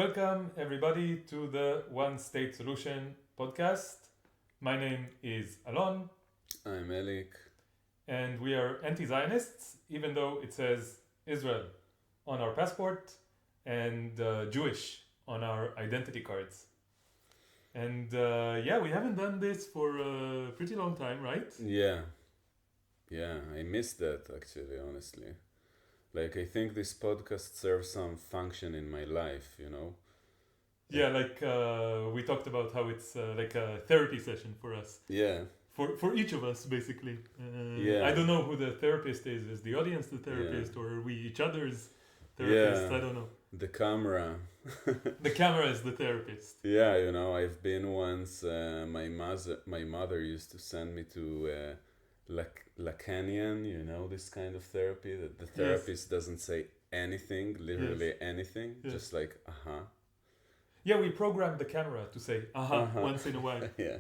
Welcome, everybody, to the One State Solution podcast. My name is Alon, I'm Elik. and we are anti Zionists, even though it says Israel on our passport and Jewish on our identity cards. And we haven't done this for a pretty long time, right? Yeah, I missed that actually, honestly. Like, I think this podcast serves some function in my life, you know? Yeah, like we talked about how it's like a therapy session for us. Yeah, For each of us, basically. Yeah. I don't know who the therapist is. Is the audience the therapist, or are we each other's therapists? Yeah. I don't know. the camera. The camera is the therapist. Yeah, you know, I've been once, my mother used to send me to Lacanian, you know, this kind of therapy, that the therapist doesn't say anything, literally anything, Yes. just like, uh-huh. Yeah, we programmed the camera to say once in a while. Yeah.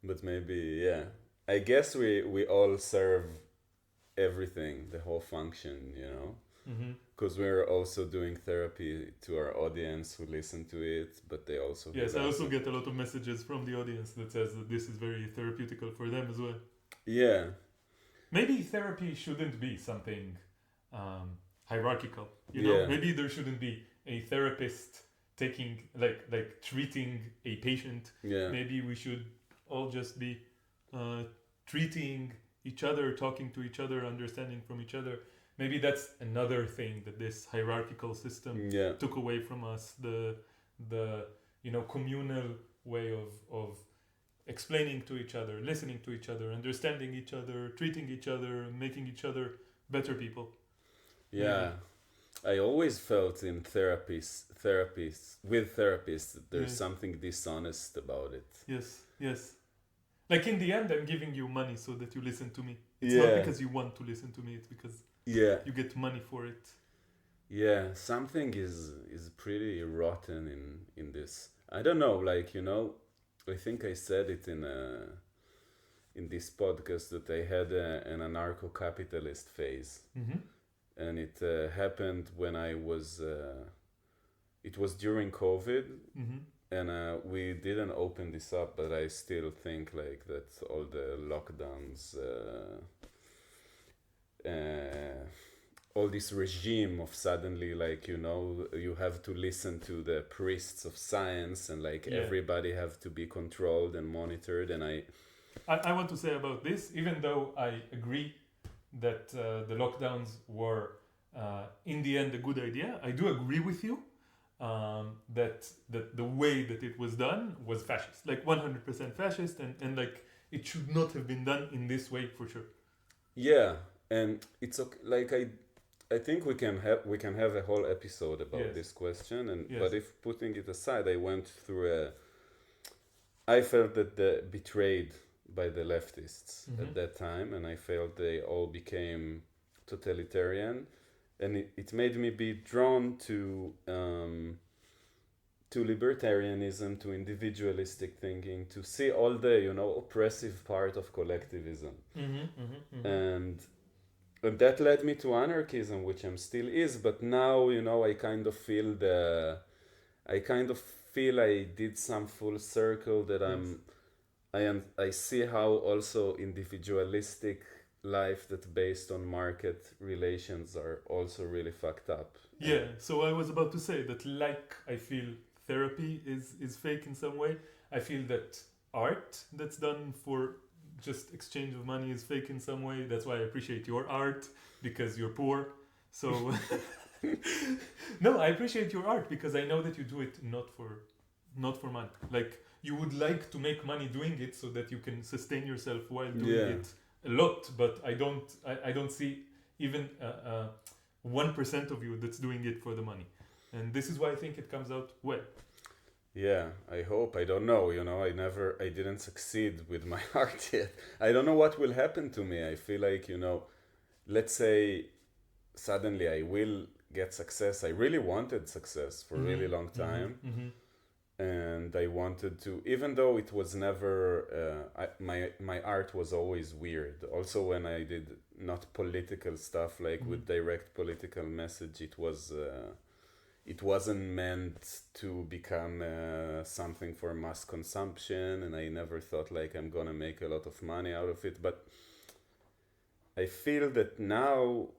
But maybe, yeah. I guess we all serve everything, the whole function, you know? Mm-hmm. Because we're also doing therapy to our audience who listen to it, but they also Yes, give I us also get a lot of messages from the audience that says that this is very therapeutical for them as well. Yeah, Maybe therapy shouldn't be something hierarchical. You know, Yeah. maybe there shouldn't be a therapist taking like treating a patient. yeah, Maybe we should all just be treating each other, talking to each other, understanding from each other. Maybe that's another thing that this hierarchical system yeah, took away from us, the communal way of explaining to each other, listening to each other, understanding each other, treating each other, making each other better people. yeah. I always felt in with therapists, that there's Yeah. something dishonest about it. Yes. Like in the end, I'm giving you money so that you listen to me. It's Yeah. not because you want to listen to me. It's because Yeah, you get money for it. yeah. Something is pretty rotten in this. I don't know, like, you know, I think I said it in this podcast that I had an anarcho-capitalist phase. Mm-hmm. And it happened when it was during COVID, Mm-hmm. and we didn't open this up, but I still think like that all the lockdowns, all this regime of suddenly, like, you know, you have to listen to the priests of science, and like Yeah. everybody have to be controlled and monitored, and I want to say about this, even though I agree that the lockdowns were in the end a good idea, I do agree with you that the way that it was done was fascist, like 100% fascist, and like it should not have been done in this way for sure. yeah, and it's okay. Like I think we can have a whole episode about Yes. this question, and Yes. but if putting it aside, I felt that betrayed by the leftists Mhm. at that time, and I felt they all became totalitarian, and it made me be drawn to libertarianism, to individualistic thinking, to see all the, you know, oppressive part of collectivism. And that led me to anarchism, which I'm still is, but now, you know, I kind of feel I did some full circle, that I see how also individualistic life that's based on market relations are also really fucked up. Yeah, so I was about to say that, like, I feel therapy is fake in some way. I feel that art that's done for just exchange of money is fake in some way. That's why I appreciate your art, because you're poor. So no, I appreciate your art because I know that you do it not for money. Like, you would like to make money doing it so that you can sustain yourself while doing Yeah. it a lot, but I don't see even 1% of you that's doing it for the money, and this is why I think it comes out well. Yeah, I hope. I don't know, you know, I didn't succeed with my art yet. I don't know what will happen to me. I feel like, you know, let's say suddenly I will get success. I really wanted success for a really long time. And I wanted to, even though it was never, my art was always weird. Also, when I did not political stuff, like with direct political message, it was it wasn't meant to become something for mass consumption, and I never thought like I'm gonna make a lot of money out of it. But I feel that now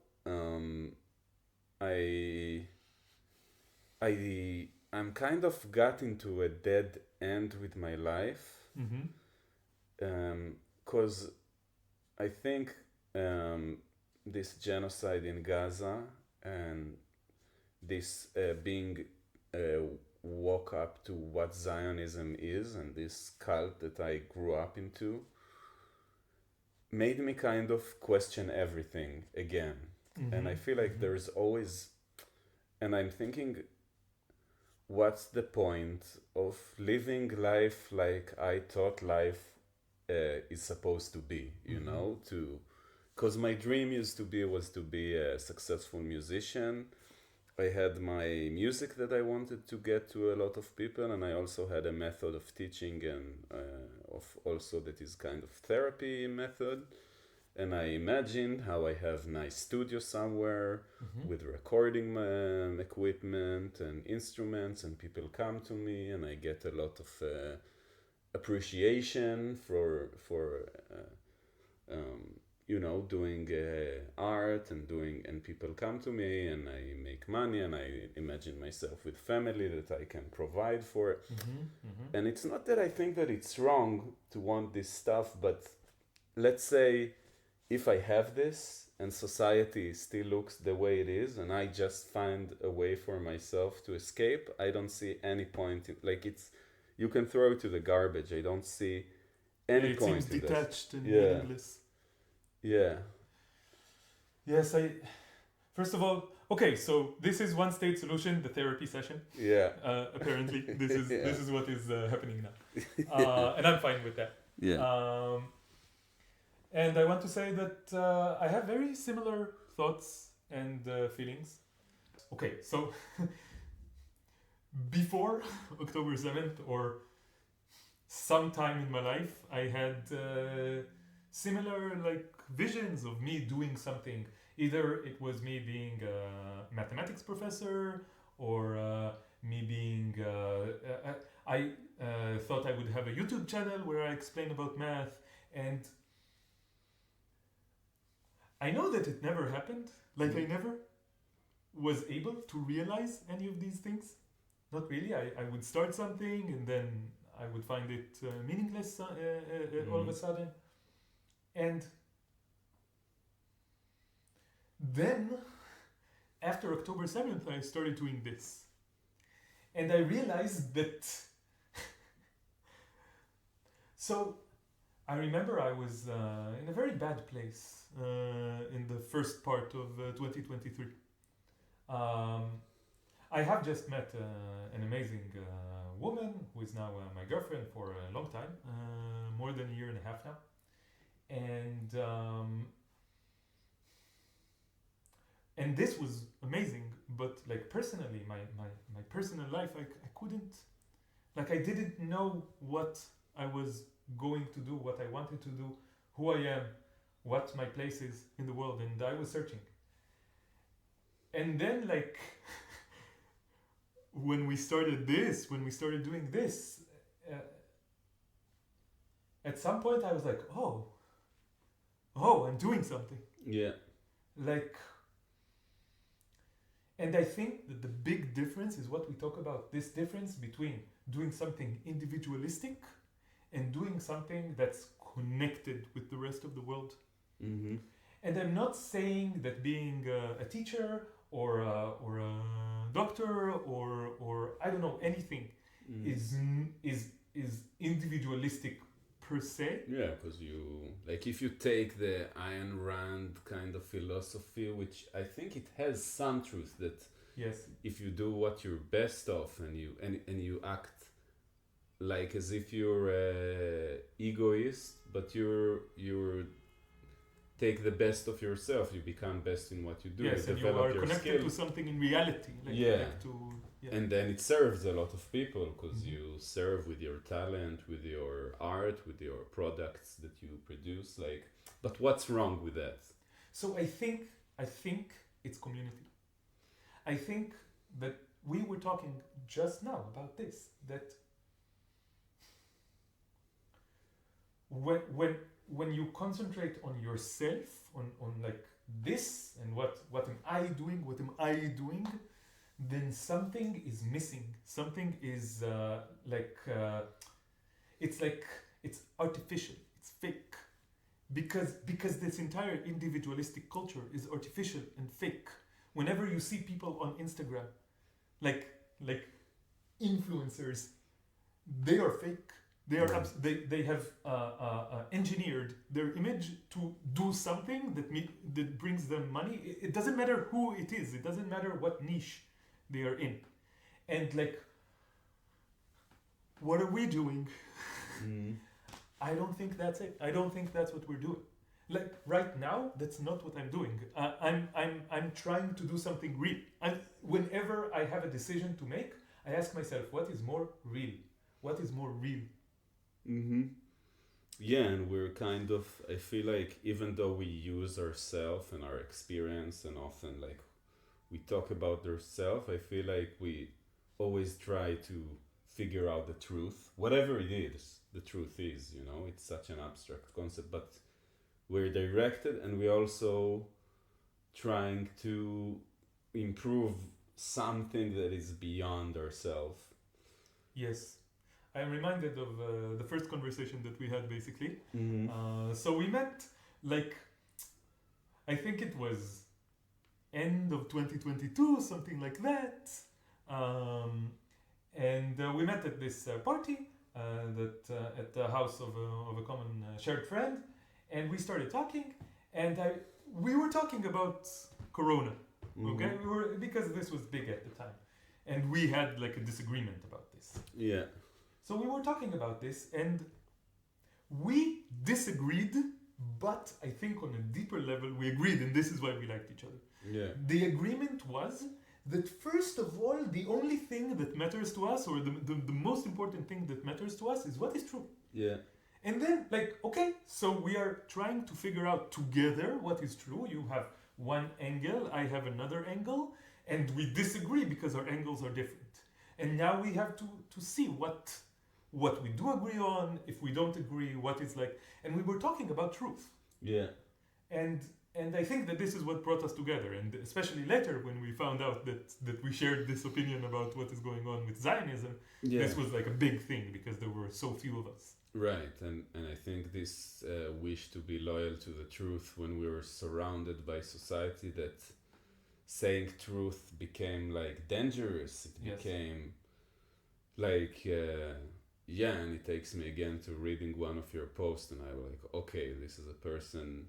I I'm kind of got into a dead end with my life, because I think this genocide in Gaza and this being woke up to what Zionism is and this cult that I grew up into made me kind of question everything again. And I feel like there's always, and I'm thinking, what's the point of living life like I thought life is supposed to be, you know, because my dream was to be a successful musician. I had my music that I wanted to get to a lot of people, and I also had a method of teaching and of also that is kind of therapy method. And I imagined how I have nice studio somewhere with recording equipment and instruments, and people come to me, and I get a lot of appreciation for you know, doing art and people come to me, and I make money, and I imagine myself with family that I can provide for. And it's not that I think that it's wrong to want this stuff, but let's say if I have this and society still looks the way it is, and I just find a way for myself to escape, I don't see any point in, like, it's, you can throw it to the garbage. I don't see any point in it seems detached and Yeah. meaningless. Yeah. Yes, first of all, okay, so this is one state solution, the therapy session. Yeah. Apparently, this is Yeah. this is what is happening now, and I'm fine with that. Yeah. And I want to say that I have very similar thoughts and feelings. Okay, so before October 7th, or sometime in my life, I had similar like visions of me doing something. Either it was me being a mathematics professor, or me being I thought I would have a YouTube channel where I explain about math, and I know that it never happened. Like, I never was able to realize any of these things. Not really. I would start something, and then I would find it meaningless all of a sudden. And then, after October 7th, I started doing this. And I realized that... So, I remember I was in a very bad place in the first part of 2023. I have just met an amazing woman who is now my girlfriend for a long time, more than a year and a half now. And this was amazing, but like personally, my personal life, I couldn't, like I didn't know what I was going to do, what I wanted to do, who I am, what my place is in the world, and I was searching. And then like when we started doing this, at some point I was like, oh, I'm doing something. Yeah. Like, and I think that the big difference is what we talk about, this difference between doing something individualistic and doing something that's connected with the rest of the world. Mm-hmm. And I'm not saying that being a teacher or a doctor or I don't know, anything is individualistic per se. Yeah, because you, like, if you take the Ayn Rand kind of philosophy, which I think it has some truth, that yes, if you do what you're best of and you act like as if you're egoist, but you're take the best of yourself, you become best in what you do. Yes, you and you are connected to something in reality. Like, yeah. Yeah. And then it serves a lot of people, because you serve with your talent, with your art, with your products that you produce. Like, but what's wrong with that? So I think it's community. I think that we were talking just now about this, that when you concentrate on yourself, on like this, and what am I doing, then something is missing. Something is it's artificial, it's fake. Because this entire individualistic culture is artificial and fake. Whenever you see people on Instagram, like influencers, they are fake. They have engineered their image to do something that brings them money. It doesn't matter who it is. It doesn't matter what niche they are in. And like, what are we doing? I don't think that's it. I don't think that's what we're doing. Like right now, that's not what I'm doing. I'm trying to do something real. Whenever I have a decision to make, I ask myself, what is more real? What is more real? Mm-hmm. Yeah, and we're kind of, I feel like even though we use ourselves and our experience and often like we talk about ourselves, I feel like we always try to figure out the truth, whatever it is, the truth is, you know, it's such an abstract concept, but we're directed and we also trying to improve something that is beyond ourselves. Yes. I'm reminded of the first conversation that we had, basically. Mm-hmm. So we met, like, I think it was end of 2022, something like that. And we met at this party at the house of a common shared friend. And we started talking. And we were talking about Corona. Okay? Mm-hmm. Because this was big at the time. And we had, like, a disagreement about this. Yeah. So we were talking about this, and we disagreed, but I think on a deeper level we agreed, and this is why we liked each other. Yeah. The agreement was that first of all, the only thing that matters to us, or the most important thing that matters to us, is what is true. Yeah. And then, like, okay, so we are trying to figure out together what is true. You have one angle, I have another angle, and we disagree because our angles are different. And now we have to see what we do agree on, if we don't agree, what is like, and we were talking about truth. Yeah. And I think that this is what brought us together, and especially later when we found out that we shared this opinion about what is going on with Zionism, this was like a big thing because there were so few of us. Right, and I think this wish to be loyal to the truth when we were surrounded by society that saying truth became like dangerous, it became like yeah, and it takes me again to reading one of your posts, and I was like, okay, this is a person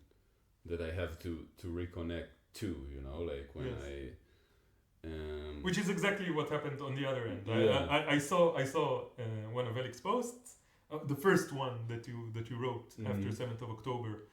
that I have to reconnect to, you know, like when which is exactly what happened on the other end. Yeah. I saw one of Elik's posts, the first one that you wrote after 7th of October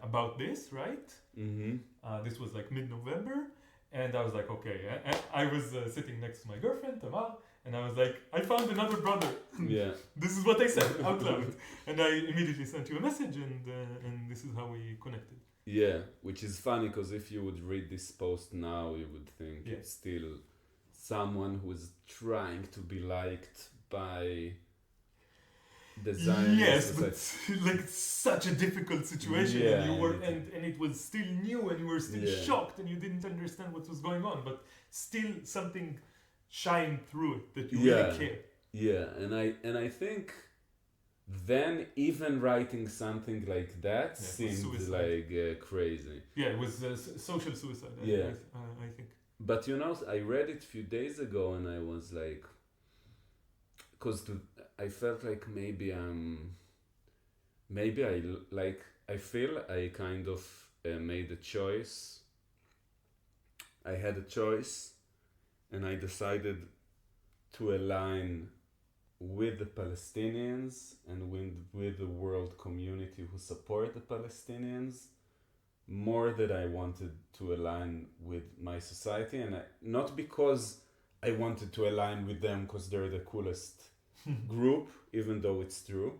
about this, right? Mm-hmm. This was like mid-November, and I was like, okay. I was sitting next to my girlfriend, Tamar, and I was like, I found another brother. Yeah. This is what I said out loud. And I immediately sent you a message, and this is how we connected. Yeah, which is funny because if you would read this post now, you would think it's still someone who is trying to be liked by the Zionist. Yes, but like such a difficult situation, and you were, and it was still new, and you were still shocked, and you didn't understand what was going on, but still something shined through it that you really care. Yeah, and I think then even writing something like that seemed like crazy. Yeah, it was social suicide. I think. But you know, I read it a few days ago, and I was like, because I felt like maybe I feel I kind of made a choice. I had a choice, and I decided to align with the Palestinians and with the world community who support the Palestinians more than I wanted to align with my society, and not because I wanted to align with them because they're the coolest group, even though it's true.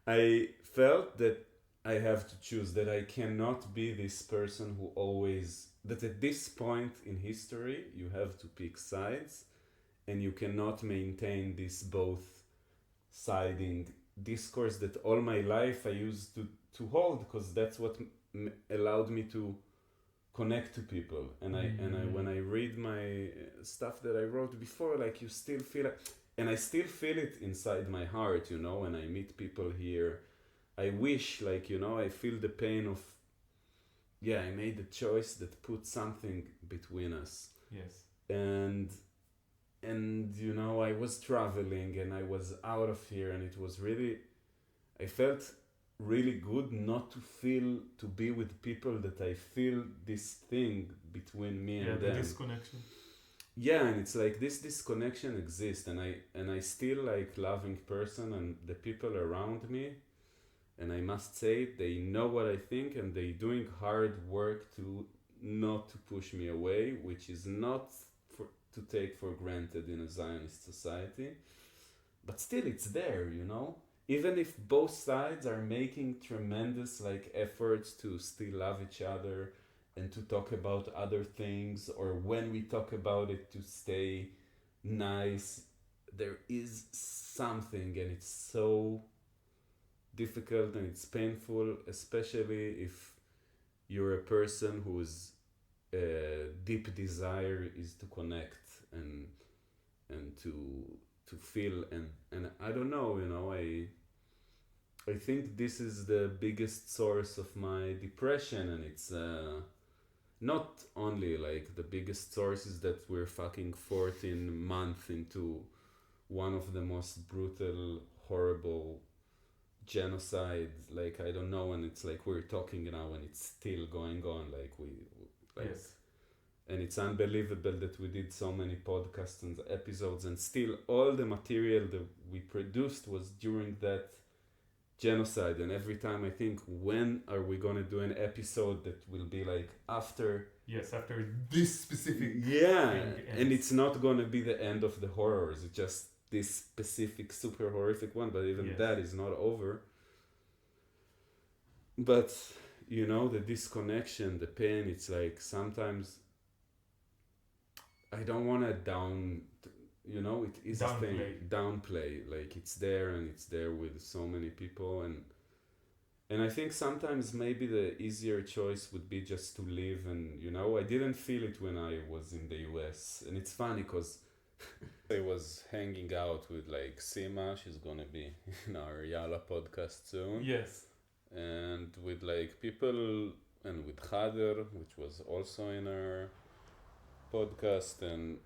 I felt that I have to choose, that I cannot be this person who always that at this point in history you have to pick sides, and you cannot maintain this both siding discourse that all my life I used to hold, because that's what allowed me to connect to people. And I when I read my stuff that I wrote before, like, you still feel it, and I still feel it inside my heart, you know, when I meet people here. I wish, like, you know, I feel the pain of, yeah, I made a choice that put something between us. Yes. And you know, I was traveling and I was out of here, and it was really, I felt really good not to feel, to be with people that I feel this thing between me and them. The disconnection. Yeah, and it's like this disconnection exists, and I still like loving person and the people around me, and I must say they know what I think, and they doing hard work to not to push me away, which is not to take for granted in a Zionist society, but still it's there, you know. Even if both sides are making tremendous like efforts to still love each other and to talk about other things, or when we talk about it to stay nice, there is something, and it's so difficult and it's painful, especially if you're a person whose deep desire is to connect and to feel, and I don't know, you know, I think this is the biggest source of my depression, and it's not only like the biggest source is that we're fucking 14 months into one of the most brutal, horrible genocide, like, I don't know, and it's like we're talking now and it's still going on, like Yes. And it's unbelievable that we did so many podcasts and episodes, and still all the material that we produced was during that genocide. And every time I think, when are we gonna do an episode that will be like after this specific thing, and it's not gonna be the end of the horrors, it's just this specific super horrific one, but even that is not over. But you know, the disconnection, the pain, it's like sometimes I don't want to you know, it is a thing, downplay, like it's there, and it's there with so many people, and I think sometimes maybe the easier choice would be just to live. And you know, I didn't feel it when I was in the US, and it's funny because I was hanging out with like Sima, she's gonna be in our Yala podcast soon. Yes. And with like people, and with Khader, which was also in our podcast, and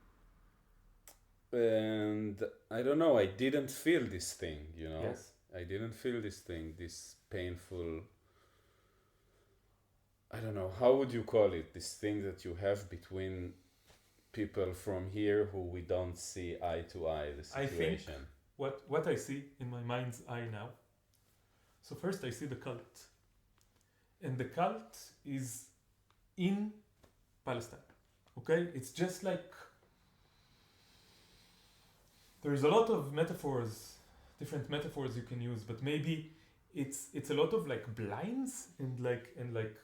I don't know, I didn't feel this thing, you know. Yes. I didn't feel this thing, this painful, I don't know, how would you call it, this thing that you have between people from here who we don't see eye to eye, the situation. I think what I see in my mind's eye now, so first I see the cult, and the cult is in Palestine, okay? It's just like, there's a lot of metaphors, different metaphors you can use, but maybe it's a lot of like blinds and like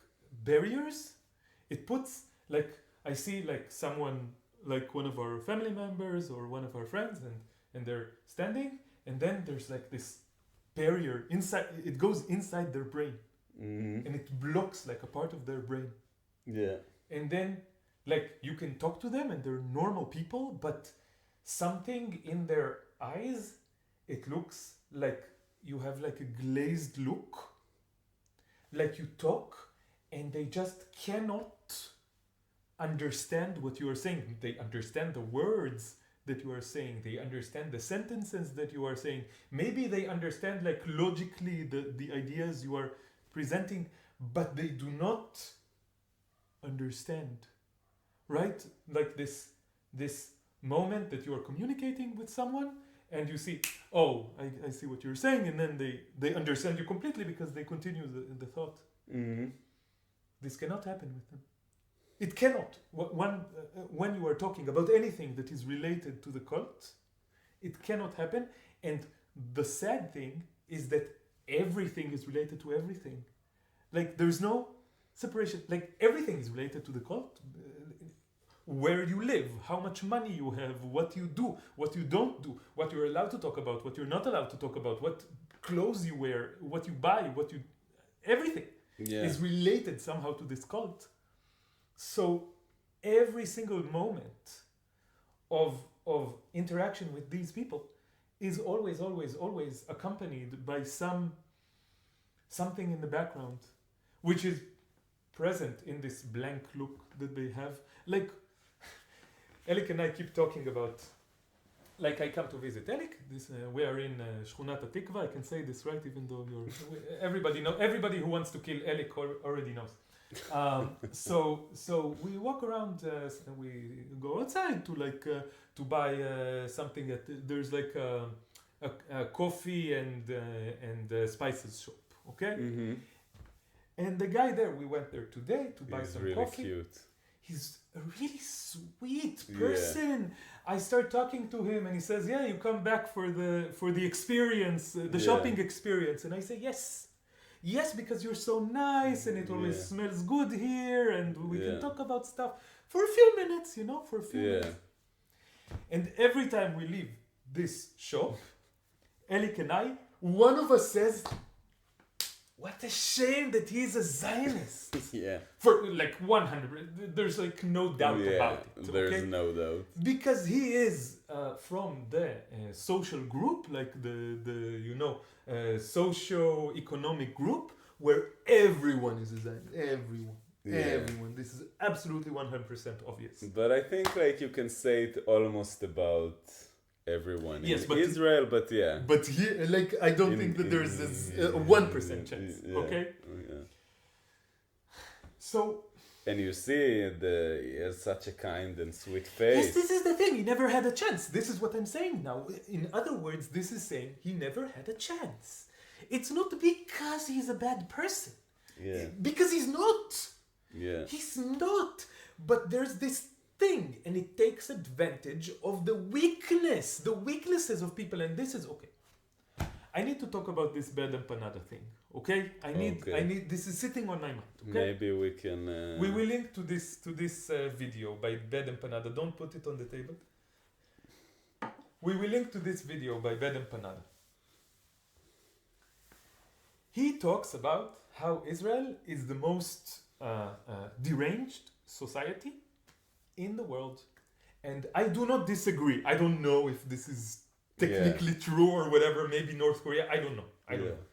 barriers. It puts, like, I see like someone, like one of our family members or one of our friends, and they're standing, and then there's like this barrier inside, it goes inside their brain, and it blocks like a part of their brain. Yeah. And then like you can talk to them and they're normal people, but something in their eyes, it looks like you have like a glazed look, like you talk and they just cannot understand what you are saying. They understand the words that you are saying, they understand the sentences that you are saying, maybe they understand like logically the ideas you are presenting, but they do not understand, right? Like this moment that you are communicating with someone and you see, oh, I see what you're saying, and then they understand you completely because they continue the thought. This cannot happen with them. It cannot. When you are talking about anything that is related to the cult, it cannot happen. And the sad thing is that everything is related to everything. Like there's no separation, like everything is related to the cult. Where you live, how much money you have, what you do, what you don't do, what you're allowed to talk about, what you're not allowed to talk about, what clothes you wear, what you buy, everything is related somehow to this cult. So every single moment of interaction with these people is always accompanied by something in the background, which is present in this blank look that they have. Like, Elik and I keep talking about, like, I come to visit Elik. We are in Shchunat Atikva. I can say this right, even though everybody who wants to kill Elik already knows. So we walk around and we go outside to buy something there's like a coffee and spices shop. Okay. Mm-hmm. And the guy there, we went there today to buy some really coffee. Cute. He's a really sweet person. I start talking to him and he says, yeah, you come back for the experience, the shopping experience. And I say, yes, because you're so nice and it always smells good here and we can talk about stuff for a few minutes, minutes. And every time we leave this shop, Elik and I, one of us says, what a shame that he's a Zionist. For like 100, there's like no doubt about it. There's no doubt. Because he is from the social group, like the socio-economic group, where everyone is a Zionist. Everyone. This is absolutely 100% obvious. But I think like you can say it almost about everyone in Israel, but But here, like, I don't think that there's a 1% chance, okay? So... And you see, he has such a kind and sweet face. Yes, this is the thing, he never had a chance. This is what I'm saying now. In other words, this is saying he never had a chance. It's not because he's a bad person. Because he's not. He's not. But there's this thing, and it takes advantage of the weaknesses of people, and this is okay. I need to talk about this BadEmpanada thing, okay? I need. This is sitting on my mind. Okay? Maybe we can. We will link to this video by BadEmpanada. Don't put it on the table. We will link to this video by BadEmpanada. He talks about how Israel is the most deranged society in the world, and I do not disagree. I don't know if this is technically true or whatever. Maybe North Korea. I don't know. I don't know.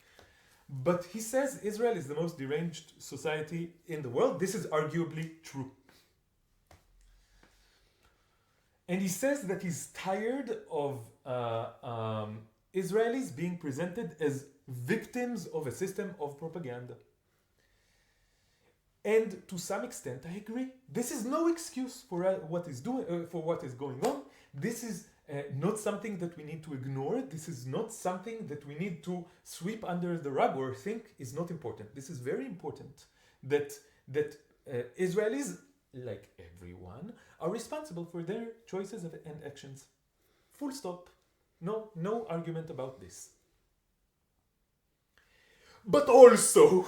But he says Israel is the most deranged society in the world. This is arguably true. And he says that he's tired of Israelis being presented as victims of a system of propaganda. And to some extent, I agree. This is no excuse for what is going on. This is not something that we need to ignore. This is not something that we need to sweep under the rug or think is not important. This is very important. That Israelis, like everyone, are responsible for their choices and actions. Full stop. No argument about this. But also,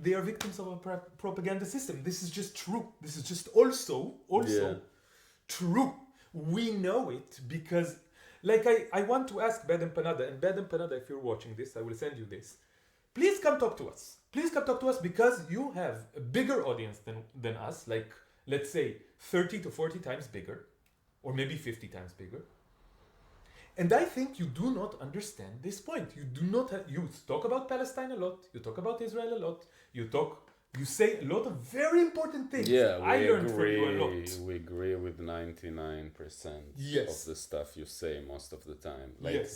they are victims of a propaganda system. This is just true. This is just also true. We know it because, like, I want to ask BadEmpanada, and BadEmpanada, if you're watching this, I will send you this. Please come talk to us. Please come talk to us because you have a bigger audience than us, like, let's say 30 to 40 times bigger, or maybe 50 times bigger. And I think you do not understand this point. You talk about Palestine a lot. You talk about Israel a lot. You say a lot of very important things. I learned from you a lot. We agree with 99% of the stuff you say most of the time. Like,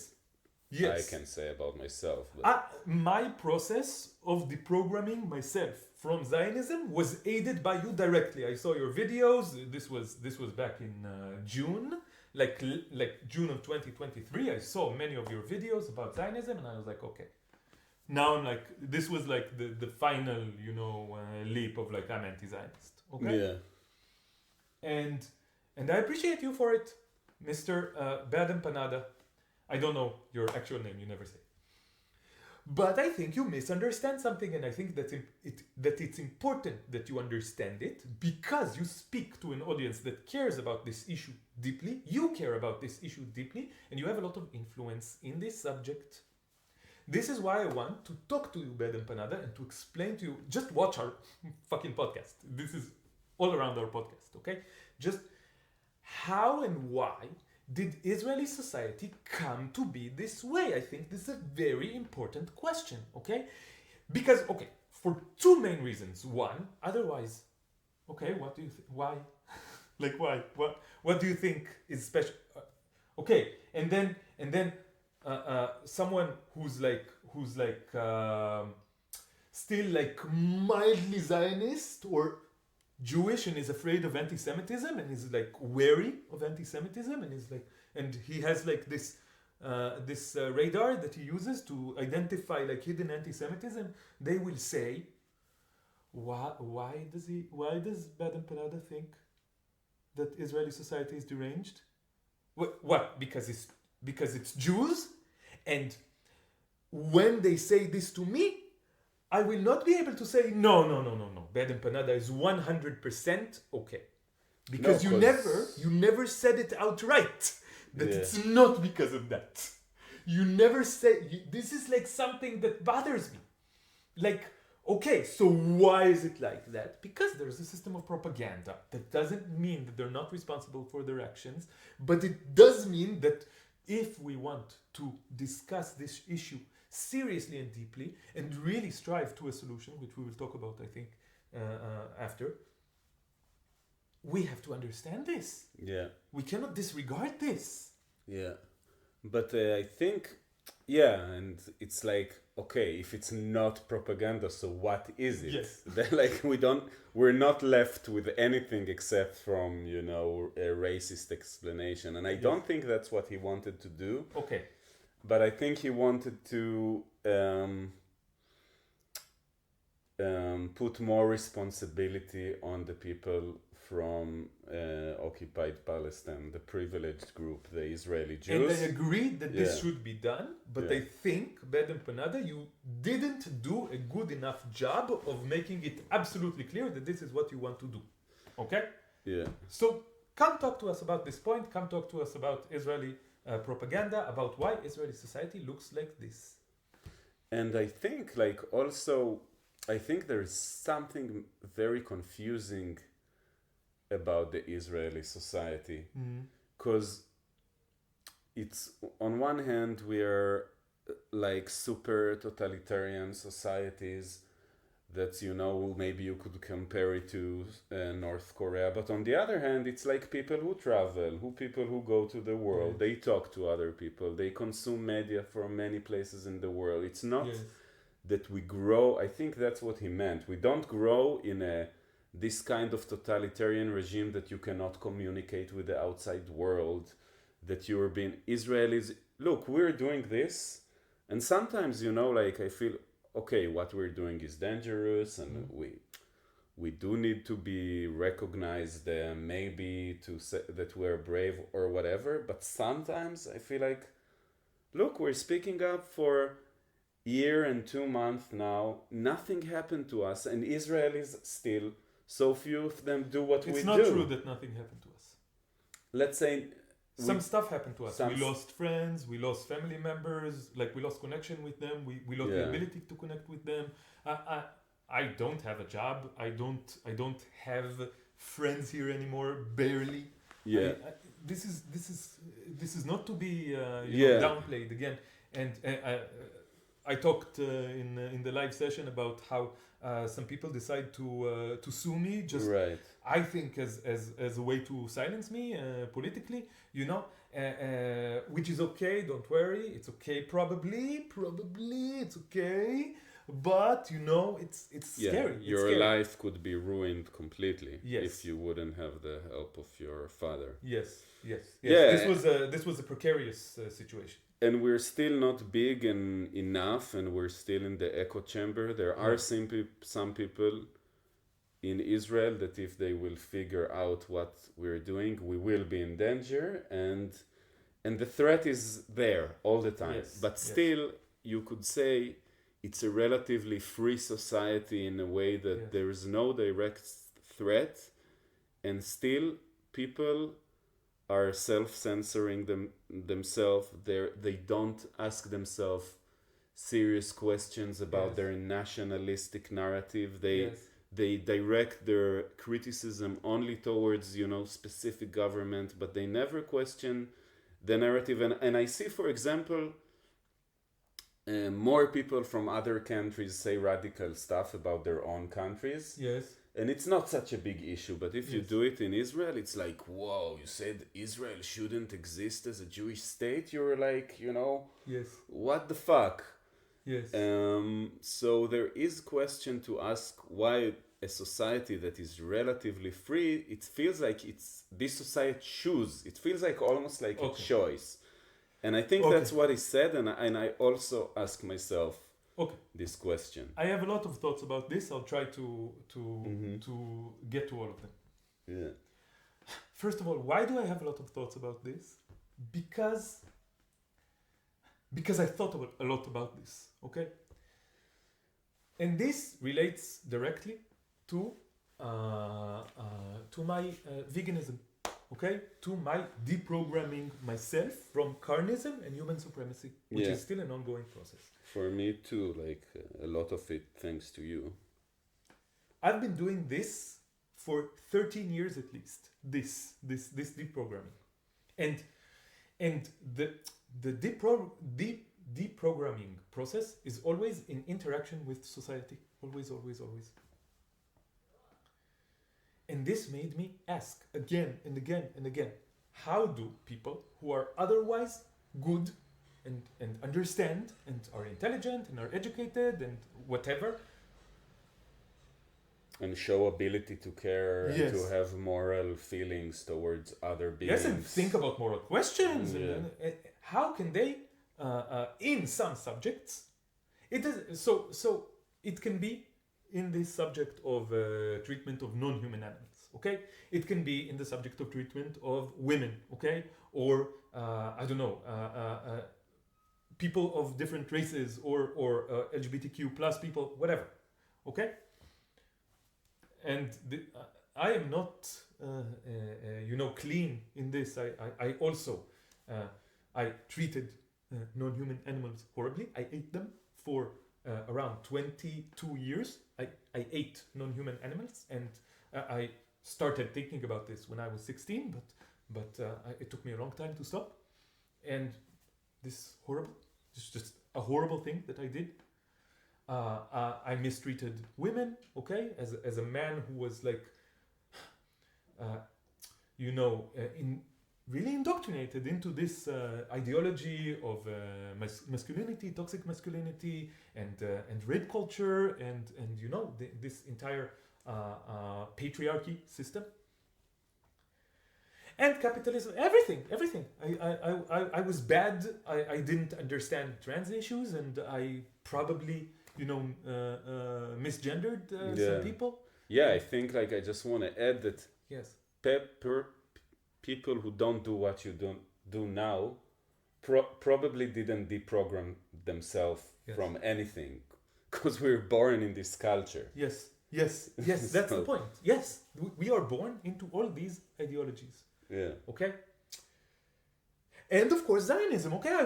I can say about myself. But my process of deprogramming myself from Zionism was aided by you directly. I saw your videos. This was back in June. Like June of 2023, I saw many of your videos about Zionism, and I was like, okay. Now I'm like, this was like the final, leap of like, I'm anti-Zionist. Okay? Yeah. And I appreciate you for it, Mr. BadEmpanada. I don't know your actual name, you never say. But I think you misunderstand something, and I think that it's important that you understand it because you speak to an audience that cares about this issue deeply. You care about this issue deeply, and you have a lot of influence in this subject. This is why I want to talk to you, BadEmpanada, and to explain to you. Just watch our fucking podcast. This is all around our podcast, okay? Just how and why did Israeli society come to be this way? I think this is a very important question, okay? Because, okay, for two main reasons. One, otherwise, okay, what do you think? Why? Like, why? What do you think is special? Okay, and then someone who's still like mildly Zionist or Jewish and is afraid of anti-Semitism and is like wary of anti-Semitism and is like, and he has like this radar that he uses to identify like hidden anti-Semitism. They will say, why does BadEmpanada think that Israeli society is deranged? What? Because it's Jews, and when they say this to me, I will not be able to say no. BadEmpanada is 100% okay, because you never said it outright that it's not because of that. You never say this is like something that bothers me. Like, okay, so why is it like that? Because there's a system of propaganda. That doesn't mean that they're not responsible for their actions, but it does mean that if we want to discuss this issue seriously and deeply and really strive to a solution, which we will talk about, I think, after, we have to understand this. Yeah. We cannot disregard this. Yeah. But I think, yeah, and it's like, okay, if it's not propaganda, so what is it? Yes. Then, like, we're not left with anything except from, a racist explanation. And I don't think that's what he wanted to do. Okay. But I think he wanted to put more responsibility on the people from occupied Palestine, the privileged group, the Israeli Jews. And I agree that this should be done, but I think, BadEmpanada, you didn't do a good enough job of making it absolutely clear that this is what you want to do. Okay? Yeah. So come talk to us about this point. Come talk to us about Israeli propaganda, about why Israeli society looks like this. And I think, like, also, I think there's something very confusing about the Israeli society. Because it's, on one hand, we are like super totalitarian societies that, maybe you could compare it to North Korea. But on the other hand, it's like people who travel, people who go to the world, they talk to other people, they consume media from many places in the world. It's not that we grow. I think that's what he meant. We don't grow in this kind of totalitarian regime that you cannot communicate with the outside world, that you're being Israelis. Look, we're doing this, and sometimes, like, I feel, okay, what we're doing is dangerous, and we do need to be recognized, maybe to say that we're brave or whatever. But sometimes I feel like, look, we're speaking up for year and 2 months now. Nothing happened to us, and Israelis still, so few of them do what we do. It's not true that nothing happened to us. Let's say some stuff happened to us. We lost friends, we lost family members, like we lost connection with them, we lost the ability to connect with them. I don't have a job. I don't have friends here anymore, barely. Yeah. This is not to be downplayed again. And I talked in the live session about how some people decide to sue me just I think as a way to silence me politically, which is okay. Don't worry, it's okay. Probably it's okay. But it's scary. Your life could be ruined completely if you wouldn't have the help of your father. Yes. Yeah. This was a precarious situation. And we're still not big enough, and we're still in the echo chamber. There are some people in Israel that if they will figure out what we're doing, we will be in danger, and the threat is there all the time. But still, you could say it's a relatively free society in a way that Yes. there is no direct threat, and still people are self-censoring themselves. They don't ask themselves serious questions about Yes. their nationalistic narrative. Yes. They direct their criticism only towards, you know, specific government, but they never question the narrative. And I see, for example, more people from other countries say radical stuff about their own countries. Yes. And it's not such a big issue, but if you Yes. do it in Israel, it's like, whoa, you said Israel shouldn't exist as a Jewish state? You're like, you know, Yes. what the fuck? Yes. So there is question to ask why a society that is relatively free, it feels like it's this society choose. It feels like almost like a choice. And I think that's what he said, and I also ask myself this question. I have a lot of thoughts about this. I'll try to get to all of them. Yeah. First of all, why do I have a lot of thoughts about this? Because I thought a lot about this, okay? And this relates directly to my veganism, okay? To my deprogramming myself from carnism and human supremacy, which is still an ongoing process. For me too, like a lot of it thanks to you. I've been doing this for 13 years at least, this deprogramming. And the deprogramming process is always in interaction with society. Always, always, always. And this made me ask again and again and again, how do people who are otherwise good and understand and are intelligent and are educated and whatever, and show ability to care and to have moral feelings towards other beings. Yes, and think about moral questions. And how can they, in some subjects, it is so it can be in the subject of treatment of non-human animals, okay? It can be in the subject of treatment of women, okay? Or I don't know, people of different races or LGBTQ plus people, whatever, okay? And I am not, clean in this. I also, I treated non-human animals horribly. I ate them for around 22 years. I ate non-human animals, and I started thinking about this when I was 16, but it took me a long time to stop. And this just a horrible thing that I did. I mistreated women, okay, as a man who was like, really indoctrinated into this ideology of masculinity, toxic masculinity, and rape culture, and this entire patriarchy system. And capitalism, everything. I was bad. I didn't understand trans issues, and I probably misgendered some people. Yeah, I think like I just want to add that people who don't do what you don't do now probably didn't deprogram themselves from anything, because we're born in this culture. Yes, that's the point. Yes, we are born into all these ideologies. Yeah. Okay. And of course, Zionism. Okay, I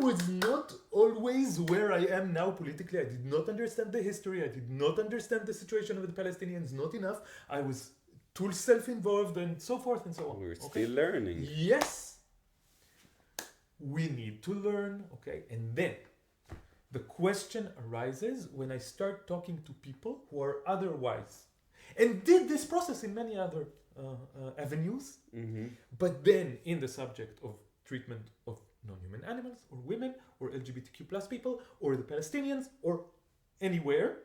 was not always where I am now politically. I did not understand the history. I did not understand the situation of the Palestinians. Not enough. I was too self-involved and so forth and so on. We're still learning. Yes. We need to learn. Okay. And then the question arises when I start talking to people who are otherwise, and did this process in many other avenues, but then in the subject of treatment of non-human animals or women or LGBTQ plus people or the Palestinians or anywhere,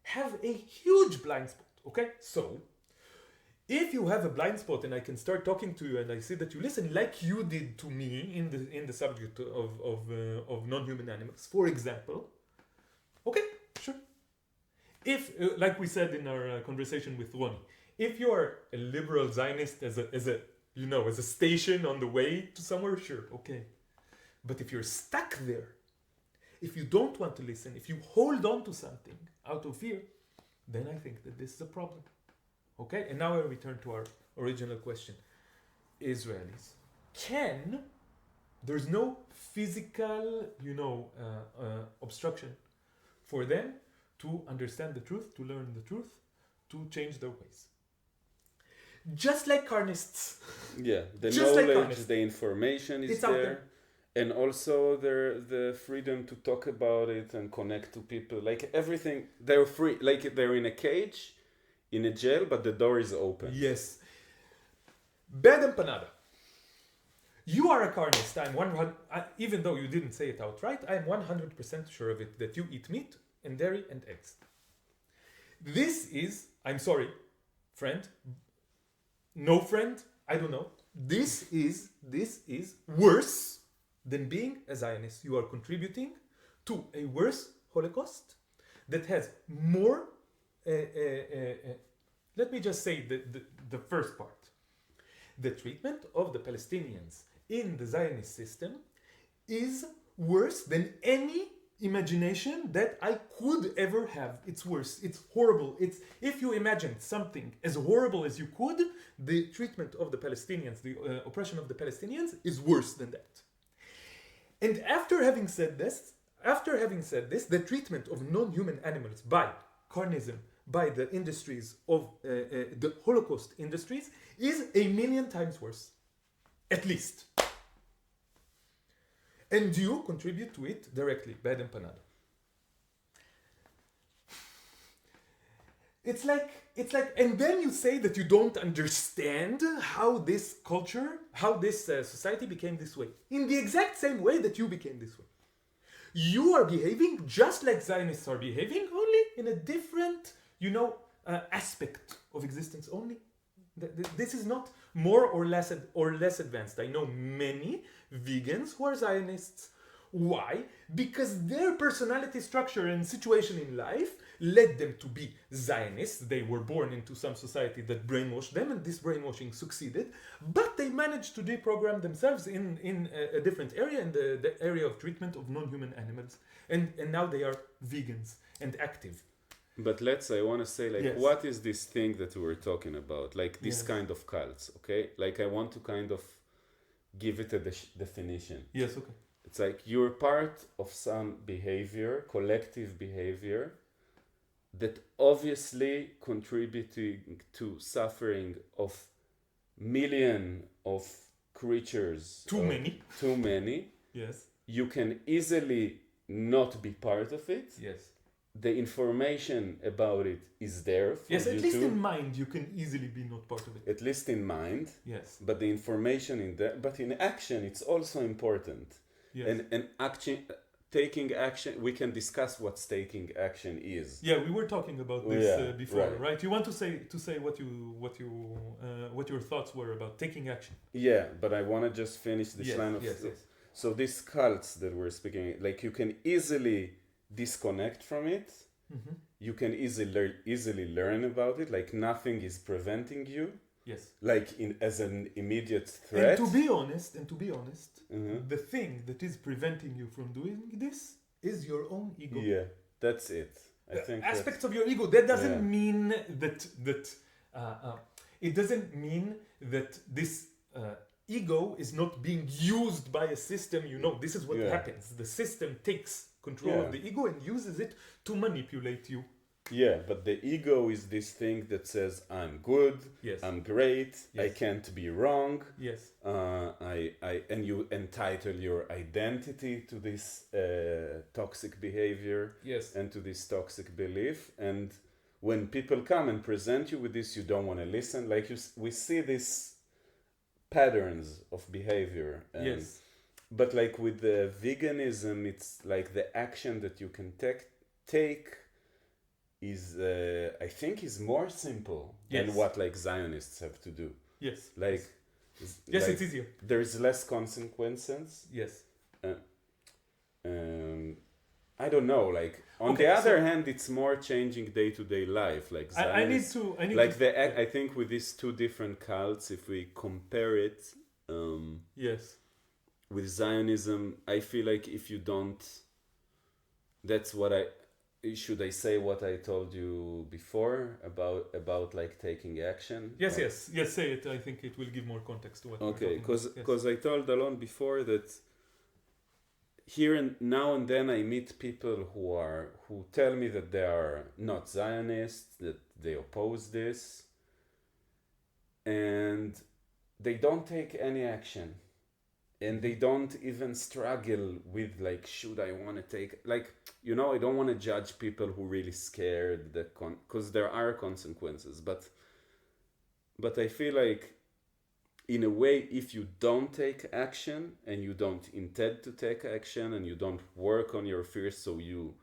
have a huge blind spot. Okay, so if you have a blind spot and I can start talking to you and I see that you listen like you did to me in the subject of non-human animals, for example, okay, sure. If like we said in our conversation with Ronnie, if you are a liberal Zionist as a station on the way to somewhere, sure, okay. But if you're stuck there, if you don't want to listen, if you hold on to something out of fear, then I think that this is a problem. Okay? And now I return to our original question. Israelis there's no physical, obstruction for them to understand the truth, to learn the truth, to change their ways. Just like Carnists. Yeah, the Just like knowledge, Carnists. the information is It's out there. there. And also the freedom to talk about it and connect to people. Like everything, they're free. Like they're in a cage, in a jail, but the door is open. Yes. BadEmpanada. You are a Carnist. Even though you didn't say it outright, I'm 100% sure of it, that you eat meat and dairy and eggs. This is, I'm sorry, friend, no friend, I don't know. This is worse than being a Zionist. You are contributing to a worse Holocaust that has more. Let me just say the first part. The treatment of the Palestinians in the Zionist system is worse than any imagination that I could ever have. It's worse. It's horrible. If you imagined something as horrible as you could, the treatment of the Palestinians, the oppression of the Palestinians is worse than that. And after having said this, the treatment of non-human animals by Carnism, by the industries of the Holocaust industries, is 1,000,000 times worse. At least. And you contribute to it directly, BadEmpanada. It's like, and then you say that you don't understand how this culture, how this society became this way. In the exact same way that you became this way. You are behaving just like Zionists are behaving, only in a different, aspect of existence only. This is not more or less advanced. I know many vegans who are Zionists. Why? Because their personality structure and situation in life led them to be Zionists. They were born into some society that brainwashed them, and this brainwashing succeeded. But they managed to deprogram themselves in a different area, in the area of treatment of non-human animals. And now they are vegans and active. But I want to say, Yes. what is this thing that we were talking about? Like this Yes. kind of cults, okay? Like I want to kind of give it a definition. Yes, okay. It's like you're part of some behavior, collective behavior, that obviously contributing to suffering of millions of creatures. Too many. Yes. You can easily not be part of it. Yes. The information about it is there for Yes, you at least to, in mind, you can easily be not part of it. at least in mind, Yes. but the information in there, but in action, it's also important. Yes. And taking action, we can discuss what taking action is. Yeah, we were talking about this before, right. right? You want to say what your thoughts were about taking action. Yeah, but I want to just finish this Yes, line of. yes. So these cults that we're speaking, like you can easily disconnect from it. Mm-hmm. You can easily learn about it. Like nothing is preventing you. Yes. Like as an immediate threat. And to be honest, Mhm. the thing that is preventing you from doing this is your own ego. Yeah, that's it. I think Aspects of your ego. That doesn't Yeah. mean that it doesn't mean that this ego is not being used by a system. This is what Yeah. happens. The system takes control Yeah. of the ego and uses it to manipulate you. Yeah, but the ego is this thing that says I'm good, Yes. I'm great, I Yes. can't be wrong. Yes. And you entitle your identity to this toxic behavior Yes. and to this toxic belief. And when people come and present you with this, you don't want to listen. Like we see these patterns of behavior. And, Yes. But like with the veganism, it's like the action that you can take is I think is more simple than Yes. what like Zionists have to do. Yes. Like Yes, it's easier. there's less consequences. Yes. I don't know. Like on Okay, the other so- hand, it's more changing day-to-day life. Like I need Zionists, to. like I think with these two different cults, if we compare it Yes. with Zionism, I feel like if you don't that's what I should I say what I told you before about like taking action? Yes, say it. I think it will give more context to what Okay, we're talking because I told Alon before that here and now and then I meet people who tell me that they are not Zionists, that they oppose this, and they don't take any action, and they don't even struggle with like, should I want to take, like, you know, I don't want to judge people who really scared that because there are consequences, but I feel like in a way, if you don't take action and you don't intend to take action and you don't work on your fears, so you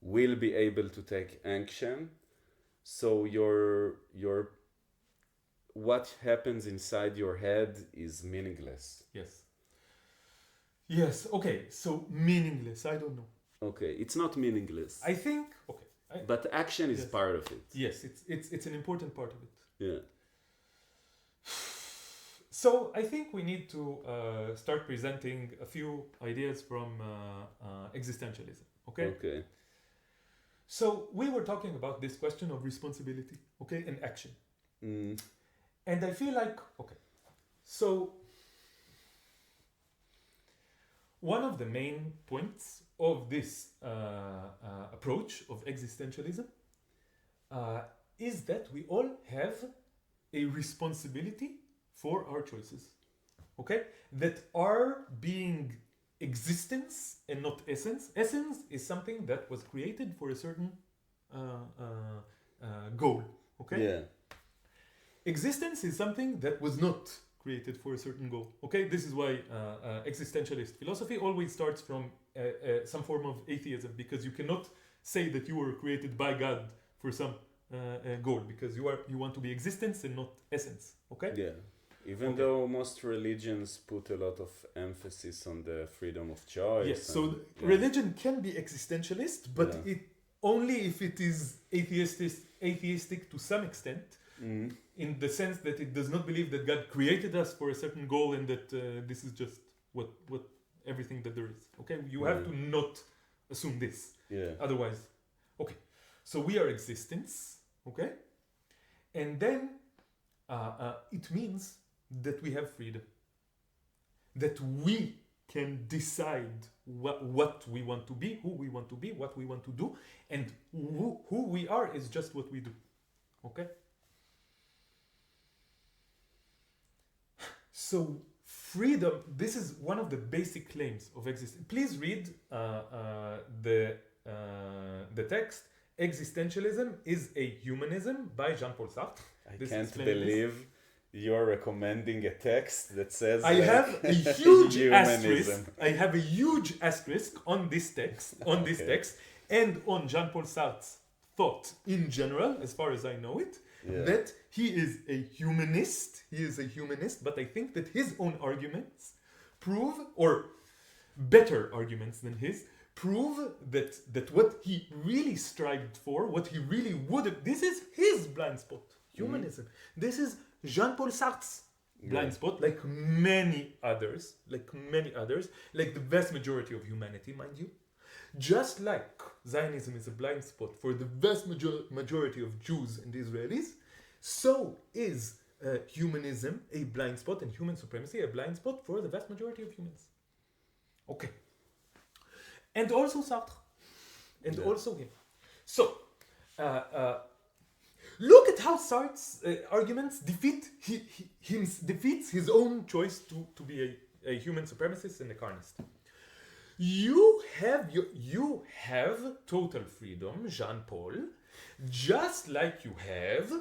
will be able to take action, so your what happens inside your head is meaningless. Yes, okay, so meaningless, I don't know. Okay, it's not meaningless. I think, okay. But action is part of it. Yes, it's an important part of it. Yeah. So I think we need to start presenting a few ideas from existentialism, okay? Okay. So we were talking about this question of responsibility, okay, and action. And I feel like, okay, so one of the main points of this approach of existentialism is that we all have a responsibility for our choices, okay? That are being existence and not essence. Essence is something that was created for a certain goal, okay? Yeah. Existence is something that was not created for a certain goal, okay? This is why existentialist philosophy always starts from some form of atheism, because you cannot say that you were created by God for some goal, because you want to be existence and not essence, okay? Yeah. Even though most religions put a lot of emphasis on the freedom of choice. Yes, so religion can be existentialist, but it only if it is atheistic to some extent, in the sense that it does not believe that God created us for a certain goal and that this is just what everything that there is. Okay, you have to not assume this. Yeah. Otherwise, okay. So we are existence, okay, and then it means that we have freedom, that we can decide what we want to be, who we want to be, what we want to do, and who we are is just what we do, okay? So freedom, this is one of the basic claims of existence. Please read the text, Existentialism is a Humanism by Jean-Paul Sartre. I can't believe you're recommending a text that says I have a huge asterisk. I have a huge asterisk on this text, and on Jean-Paul Sartre's thought in general, as far as I know it, that he is a humanist. He is a humanist, but I think that his own arguments prove, or better arguments than his, prove that what he really strived for, what he really would have, this is his blind spot, humanism. This is Jean-Paul Sartre's blind spot, like many others, like the vast majority of humanity, mind you. Just like Zionism is a blind spot for the vast majority of Jews and Israelis, so is humanism a blind spot, and human supremacy a blind spot for the vast majority of humans. Okay. And also Sartre. And also him. So, look at how Sartre's arguments defeats his own choice to be a human supremacist and a carnist. You have total freedom, Jean-Paul, just like you have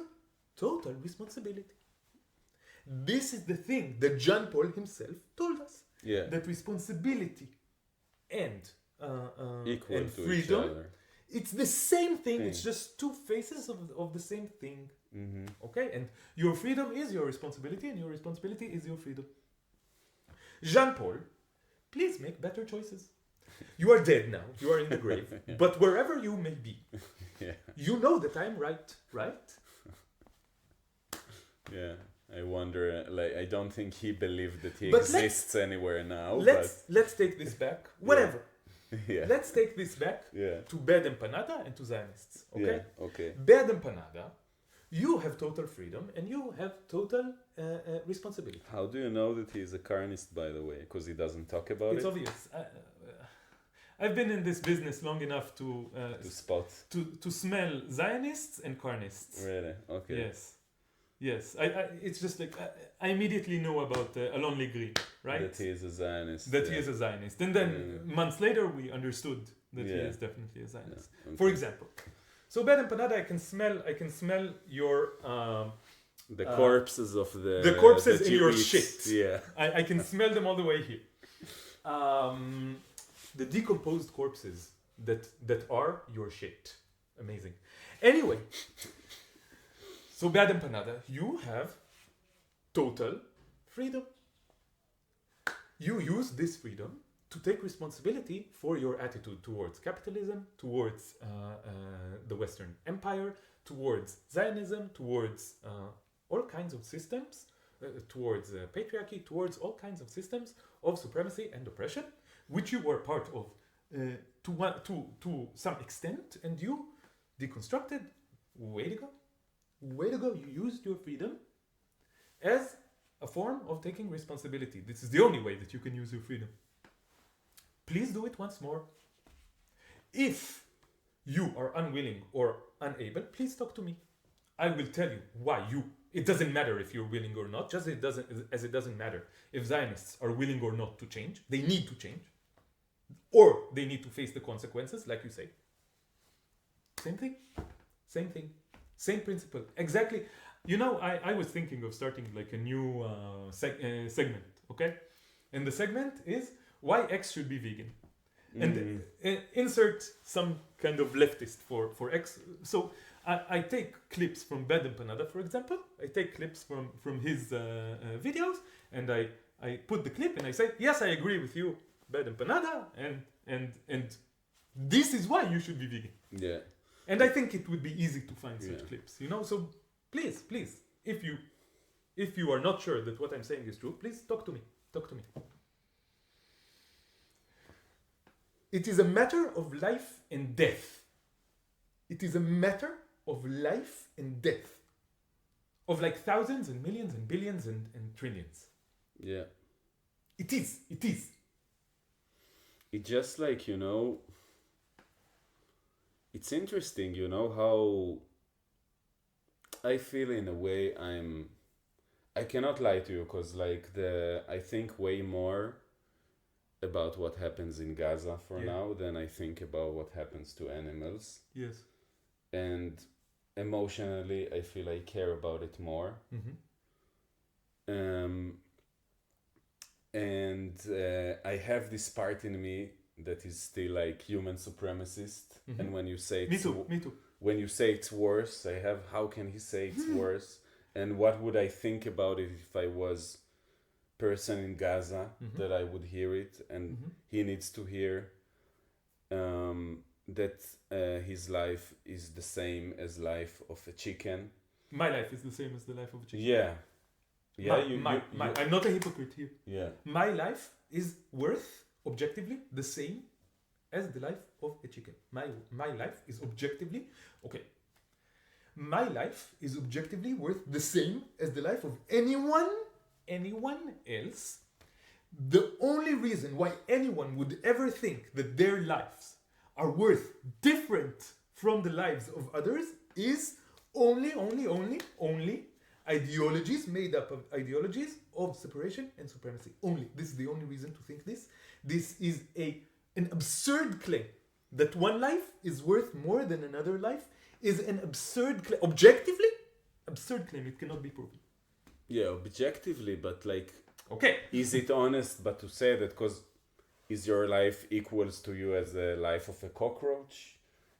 total responsibility. This is the thing that Jean-Paul himself told us. Yeah. That responsibility and equal and to freedom, each other. It's the same thing. It's just two faces of the same thing. Mm-hmm. Okay? And your freedom is your responsibility, and your responsibility is your freedom. Jean-Paul, please make better choices. You are dead now. You are in the grave. But wherever you may be, you know that I'm right? Yeah. I wonder, like, I don't think he believed that he but exists anywhere now. Let's take this back. Whatever. Yeah. Let's take this back Yeah. to BadEmpanada and to Zionists. Okay? Yeah. Okay. BadEmpanada, you have total freedom and you have total responsibility. How do you know that he's a Carnist, by the way? Because he doesn't talk about It's it. obvious. I've been in this business long enough to To spot. to smell Zionists and Carnists. Really? Okay. Yes, yes. It's just like I immediately know about Alon Legri, right? That he is a Zionist. That yeah. he is a Zionist, and then months later we understood that he Yeah. is definitely a Zionist. Yeah, okay. For example, so BadEmpanada, I can smell your The corpses of the corpses that in you your eat. shit. Yeah. I can smell them all the way here. The decomposed corpses that are your shit. Amazing. Anyway, so BadEmpanada, you have total freedom. You use this freedom to take responsibility for your attitude towards capitalism, towards the Western Empire, towards Zionism, towards all kinds of systems, towards patriarchy, towards all kinds of systems of supremacy and oppression, which you were part of to some extent, and you deconstructed. Way to go. Way to go. You used your freedom as a form of taking responsibility. This is the only way that you can use your freedom. Please do it once more. If you are unwilling or unable, please talk to me. I will tell you why you. It doesn't matter if you're willing or not, just as it doesn't matter if Zionists are willing or not to change. They need to change. Or they need to face the consequences, like you say. Same thing. Same thing. Same principle. Exactly. You know, I was thinking of starting like a new segment, okay? And the segment is why X should be vegan. And insert some kind of leftist for X. So I take clips from BadEmpanada, for example. I take clips from his videos, and I put the clip and I say, yes, I agree with you, BadEmpanada, and this is why you should be vegan. Yeah. And I think it would be easy to find such Yeah. clips, you know. So please, if you are not sure that what I'm saying is true, please talk to me. Talk to me. It is a matter of life and death. It is a matter of life and death. Of like thousands and millions and billions and trillions. Yeah. It is. It is. It just like, you know, it's interesting, you know, how I feel in a way I cannot lie to you, because like I think way more about what happens in Gaza for now than I think about what happens to animals. Yes. And emotionally, I feel I care about it more. And I have this part in me that is still like human supremacist. And when you say Me too. when you say it's worse, I have, how can he say it's worse? And what would I think about it if I was person in Gaza, that I would hear it, and he needs to hear that his life is the same as life of a chicken. My life is the same as the life of a chicken. Yeah. Yeah, I'm not a hypocrite here. Yeah. My life is worth objectively the same as the life of a chicken. My life is objectively okay. My life is objectively worth the same as the life of anyone else. The only reason why anyone would ever think that their lives are worth different from the lives of others is only ideologies made up of ideologies of separation and supremacy. Only. This is the only reason to think this. This is an absurd claim that one life is worth more than another life is an absurd claim. Objectively, absurd claim. It cannot be proven. Yeah, objectively, but like, okay, is it honest? But to say that, because is your life equals to you as the life of a cockroach?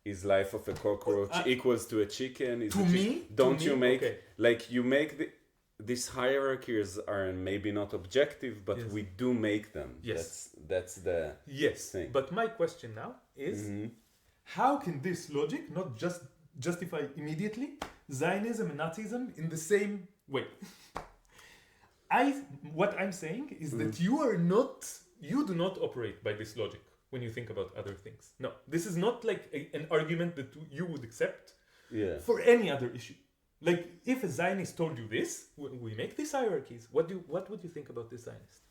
Is life of a cockroach equals to a chicken? Is to me, don't to you me, make okay. like you make these hierarchies are maybe not objective, but Yes. we do make them. Yes. That's the Yes, thing. but my question now is, how can this logic not just justify immediately Zionism and Nazism in the same way? What I'm saying is that you do not operate by this logic. when you think about other things. No, this is not like an argument that you would accept for any other issue. Like, if a Zionist told you this, we make these hierarchies, what would you think about this Zionist?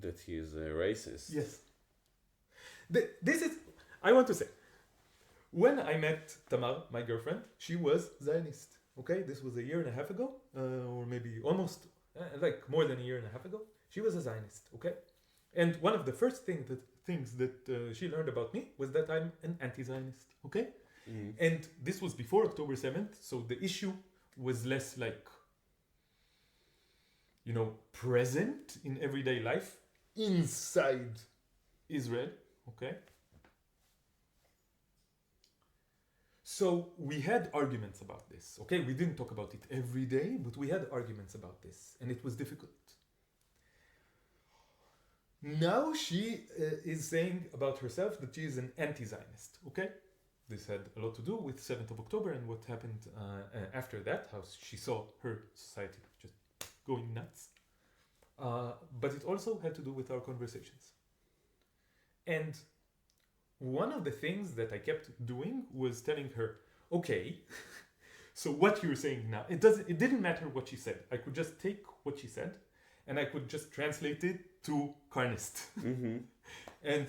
That he is a racist. Yes. This is, I want to say, when I met Tamar, my girlfriend, she was Zionist. Okay, this was a year and a half ago, or maybe almost, like more than a year and a half ago. She was a Zionist, okay? And one of the first things that she learned about me was that I'm an anti-Zionist, okay? Mm. And this was before October 7th, so the issue was less like, you know, present in everyday life inside Israel, okay? So we had arguments about this, okay? We didn't talk about it every day, but we had arguments about this, and it was difficult. Now she is saying about herself that she is an anti-Zionist, okay? This had a lot to do with 7th of October and what happened after that, how she saw her society just going nuts. But it also had to do with our conversations. And one of the things that I kept doing was telling her, okay, so what you're saying now, it didn't matter what she said. I could just take what she said and I could just translate it to Carnist. Mm-hmm. And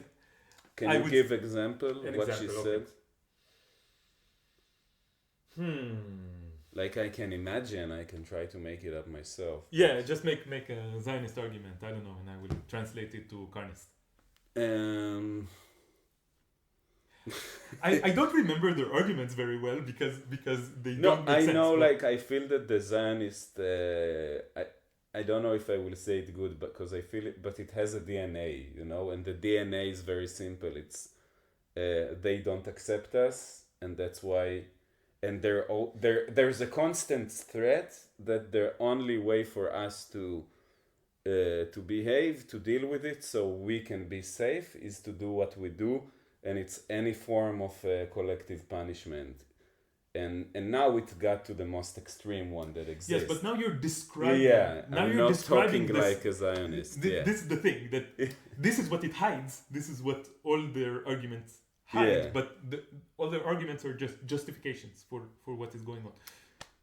can you give example what she said? Like I can imagine, I can try to make it up myself. Yeah, just make a Zionist argument, I don't know, and I will translate it to Carnist. I don't remember their arguments very well because they don't make sense. I know, like I feel that the Zionist, I don't know if I will say it good, because I feel it, but it has a DNA, you know, and the DNA is very simple. It's they don't accept us, and that's why. And there's a constant threat that the only way for us to behave, to deal with it, so we can be safe, is to do what we do, and it's any form of collective punishment. And now it got to the most extreme one that exists. Yes, but now you're describing. Yeah, now I'm you're not describing talking this, like a Zionist. This is the thing, that this is what it hides. This is what all their arguments hide. Yeah. But all their arguments are just justifications for what is going on.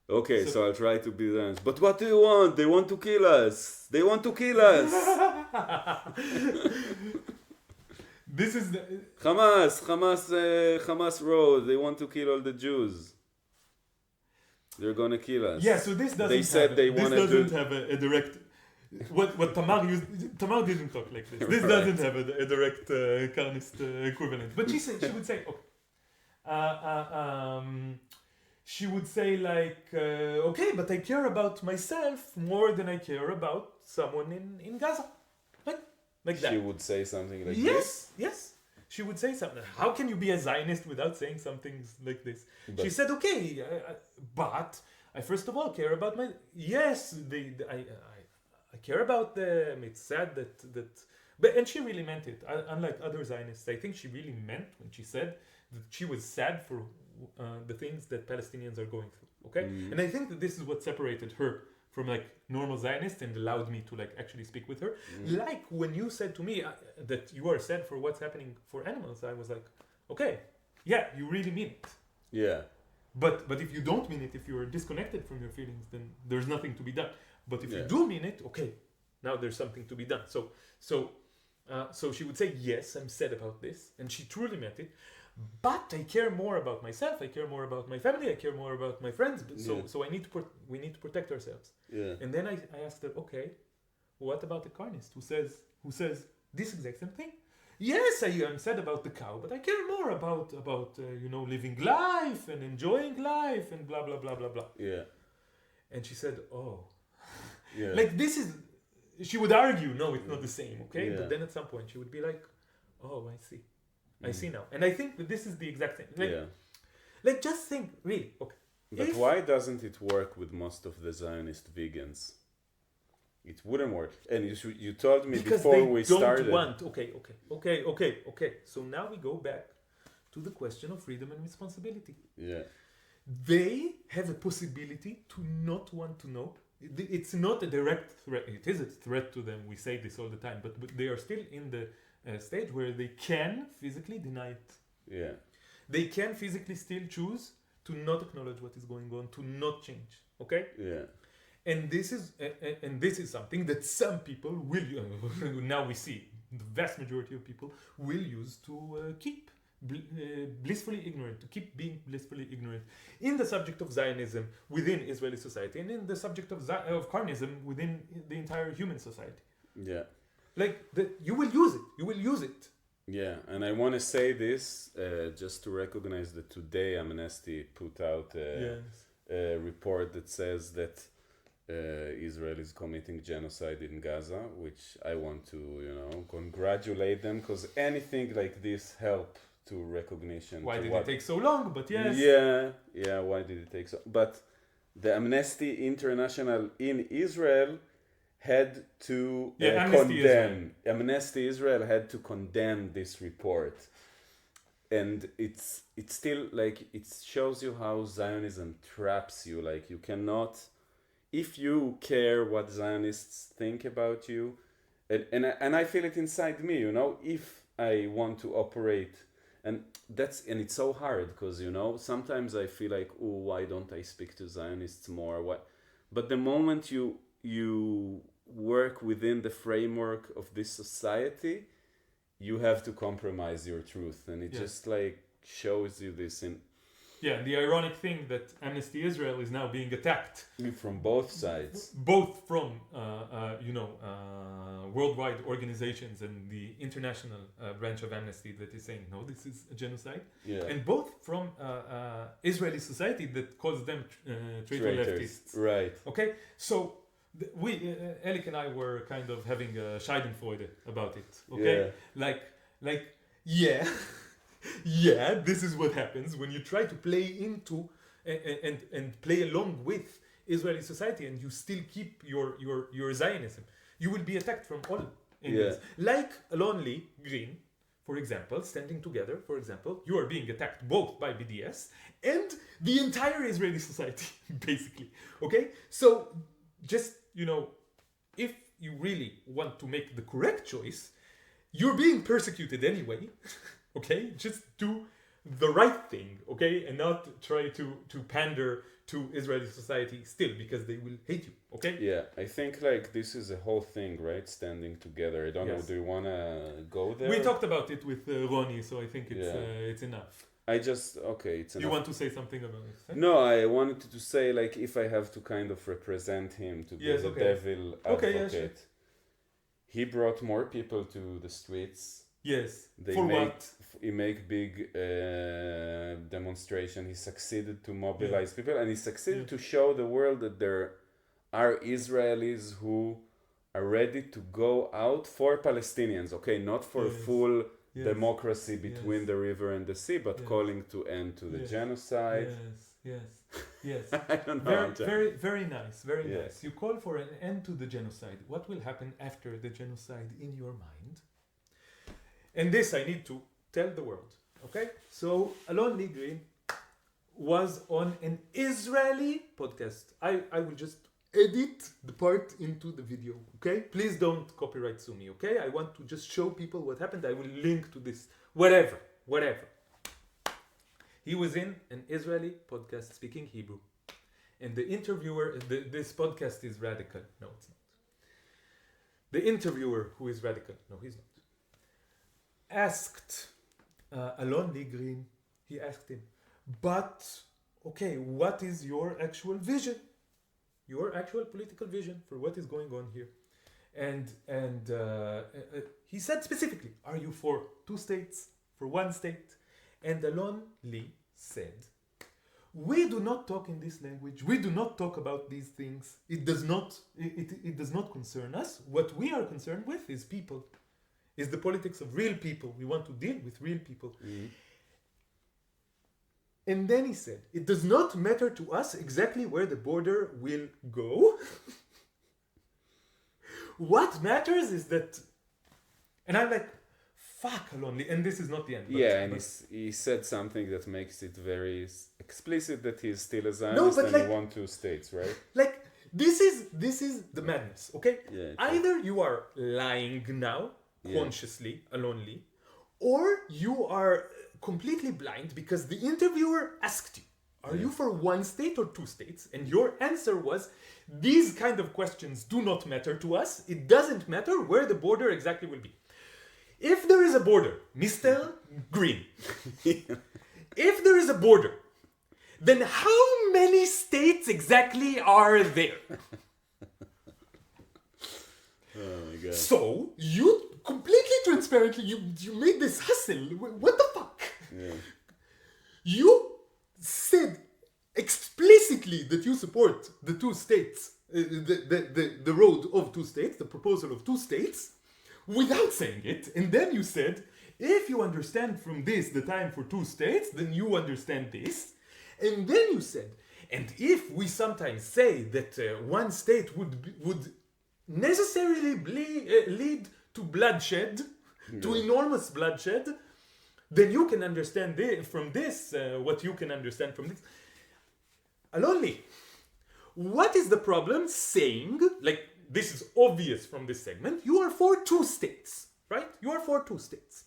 Okay, so I'll try to be Zionist. But what do you want? They want to kill us. They want to kill us. This is the Hamas road. They want to kill all the Jews. They're gonna kill us. Yeah, so this doesn't. They said they wanted to. This doesn't have a direct. What Tamar used. Tamar didn't talk like this. This doesn't have a direct Carnist equivalent. But she would say, okay. She would say like, okay, but I care about myself more than I care about someone in Gaza. Like that. She would say something like this? Yes. She would say something. How can you be a Zionist without saying something like this? But she said, okay, but I first of all care about my... Yes, I care about them. It's sad that... And she really meant it. Unlike other Zionists, I think she really meant when she said that she was sad for the things that Palestinians are going through. Okay? Mm. And I think that this is what separated her from like normal Zionists and allowed me to like actually speak with her. Mm. Like when you said to me that you are sad for what's happening for animals, I was like, okay, yeah, you really mean it. Yeah. But if you don't mean it, if you're disconnected from your feelings, then there's nothing to be done. But if you do mean it, okay, now there's something to be done. So she would say, yes, I'm sad about this, and she truly meant it. But I care more about myself. I care more about my family. I care more about my friends. So we need to protect ourselves. Yeah. And then I asked her, okay, what about the Carnist who says this exact same thing? Yes, I am sad about the cow, but I care more about living life and enjoying life and blah blah blah blah blah. Yeah. And she said, oh, yeah. Like this is. She would argue, no, it's not the same, okay? Yeah. But then at some point she would be like, oh, I see. I see now. And I think that this is the exact thing. Like just think, really, okay. But why doesn't it work with most of the Zionist vegans? It wouldn't work. And you told me because before we started. Okay. So now we go back to the question of freedom and responsibility. Yeah. They have a possibility to not want to know. It's not a direct threat. It is a threat to them. We say this all the time. But they are still in the stage where they can physically deny it. Yeah. They can physically still choose to not acknowledge what is going on, to not change. Okay? Yeah. And this is something that some people will now we see the vast majority of people will use to keep blissfully ignorant, to keep being blissfully ignorant in the subject of Zionism within Israeli society and in the subject of Carnism within the entire human society. Yeah. Like you will use it. You will use it. Yeah, and I want to say this just to recognize that today Amnesty put out a report that says that Israel is committing genocide in Gaza, which I want to, congratulate them, because anything like this help to recognition. Why did it take so long? But yes. Yeah. Why did it take so? But the Amnesty International in Israel had to condemn. Amnesty Israel had to condemn this report, and it's still like it shows you how Zionism traps you. Like you cannot. If you care what Zionists think about you, and I feel it inside me, if I want to operate, and it's so hard because, sometimes I feel like, oh, why don't I speak to Zionists more? Why? But the moment you work within the framework of this society, you have to compromise your truth, and it just like shows you this in. Yeah, the ironic thing that Amnesty Israel is now being attacked from both sides, both from worldwide organizations and the international branch of Amnesty that is saying no, this is a genocide, and both from Israeli society that calls them traitor leftists. Right. Okay, so we Elik and I were kind of having a Schadenfreude about it. Okay, yeah. Yeah, this is what happens when you try to play into and play along with Israeli society, and you still keep your Zionism. You will be attacked from all angles. Like Alon Green, for example, standing together. For example, you are being attacked both by BDS and the entire Israeli society, basically. Okay, so just if you really want to make the correct choice, you're being persecuted anyway. Okay, just do the right thing, okay, and not try to pander to Israeli society still, because they will hate you, okay? Yeah, I think like this is a whole thing, right? Standing together. I don't know. Do you wanna go there? We talked about it with Ronnie, so I think it's enough. It's enough. You want to say something about it? No, I wanted to say like if I have to kind of represent him to be the devil advocate. Sure. He brought more people to the streets. Yes. He make big demonstration. He succeeded to mobilize people, and he succeeded to show the world that there are Israelis who are ready to go out for Palestinians. Okay, not for full democracy between the river and the sea, but calling to end to the genocide. Yes. I don't know. Very nice. Nice. You call for an end to the genocide. What will happen after the genocide in your mind? And this I need to tell the world, okay? So Alon Green was on an Israeli podcast. I will just edit the part into the video, okay? Please don't copyright sue me, okay? I want to just show people what happened. I will link to this, whatever. He was in an Israeli podcast speaking Hebrew. And the interviewer, this podcast is radical. No, it's not. The interviewer, who is radical, no, he's not, asked Alon Green, he asked him, but, okay, what is your actual vision? Your actual political vision for what is going on here? And he said specifically, are you for 2 states, for 1 state? And Alon said, we do not talk in this language. We do not talk about these things. It does not concern us. What we are concerned with is people. Is the politics of real people. We want to deal with real people. Mm-hmm. And then he said, it does not matter to us exactly where the border will go. What matters is that, and I'm like, fuck Alon, and this is not the end. He said something that makes it very explicit that he's still a Zionist he wants 2 states, right? Like, this is the madness, okay? Yeah, either you are lying now, consciously, alonely, or you are completely blind because the interviewer asked you, are you for one state or two states? And your answer was, these kind of questions do not matter to us. It doesn't matter where the border exactly will be. If there is a border, Mr. Green, if there is a border, then how many states exactly are there? Oh my God. So, you completely transparently, you made this hustle. What the fuck? Yeah. You said explicitly that you support the two states, the road of two states, the proposal of two states, without saying it. And then you said, if you understand from this the time for two states, then you understand this. And then you said, and if we sometimes say that one state would necessarily lead to bloodshed, to enormous bloodshed, then you can understand from this what you can understand from this. Alonly, what is the problem saying, like this is obvious from this segment, you are for two states, right? You are for two states.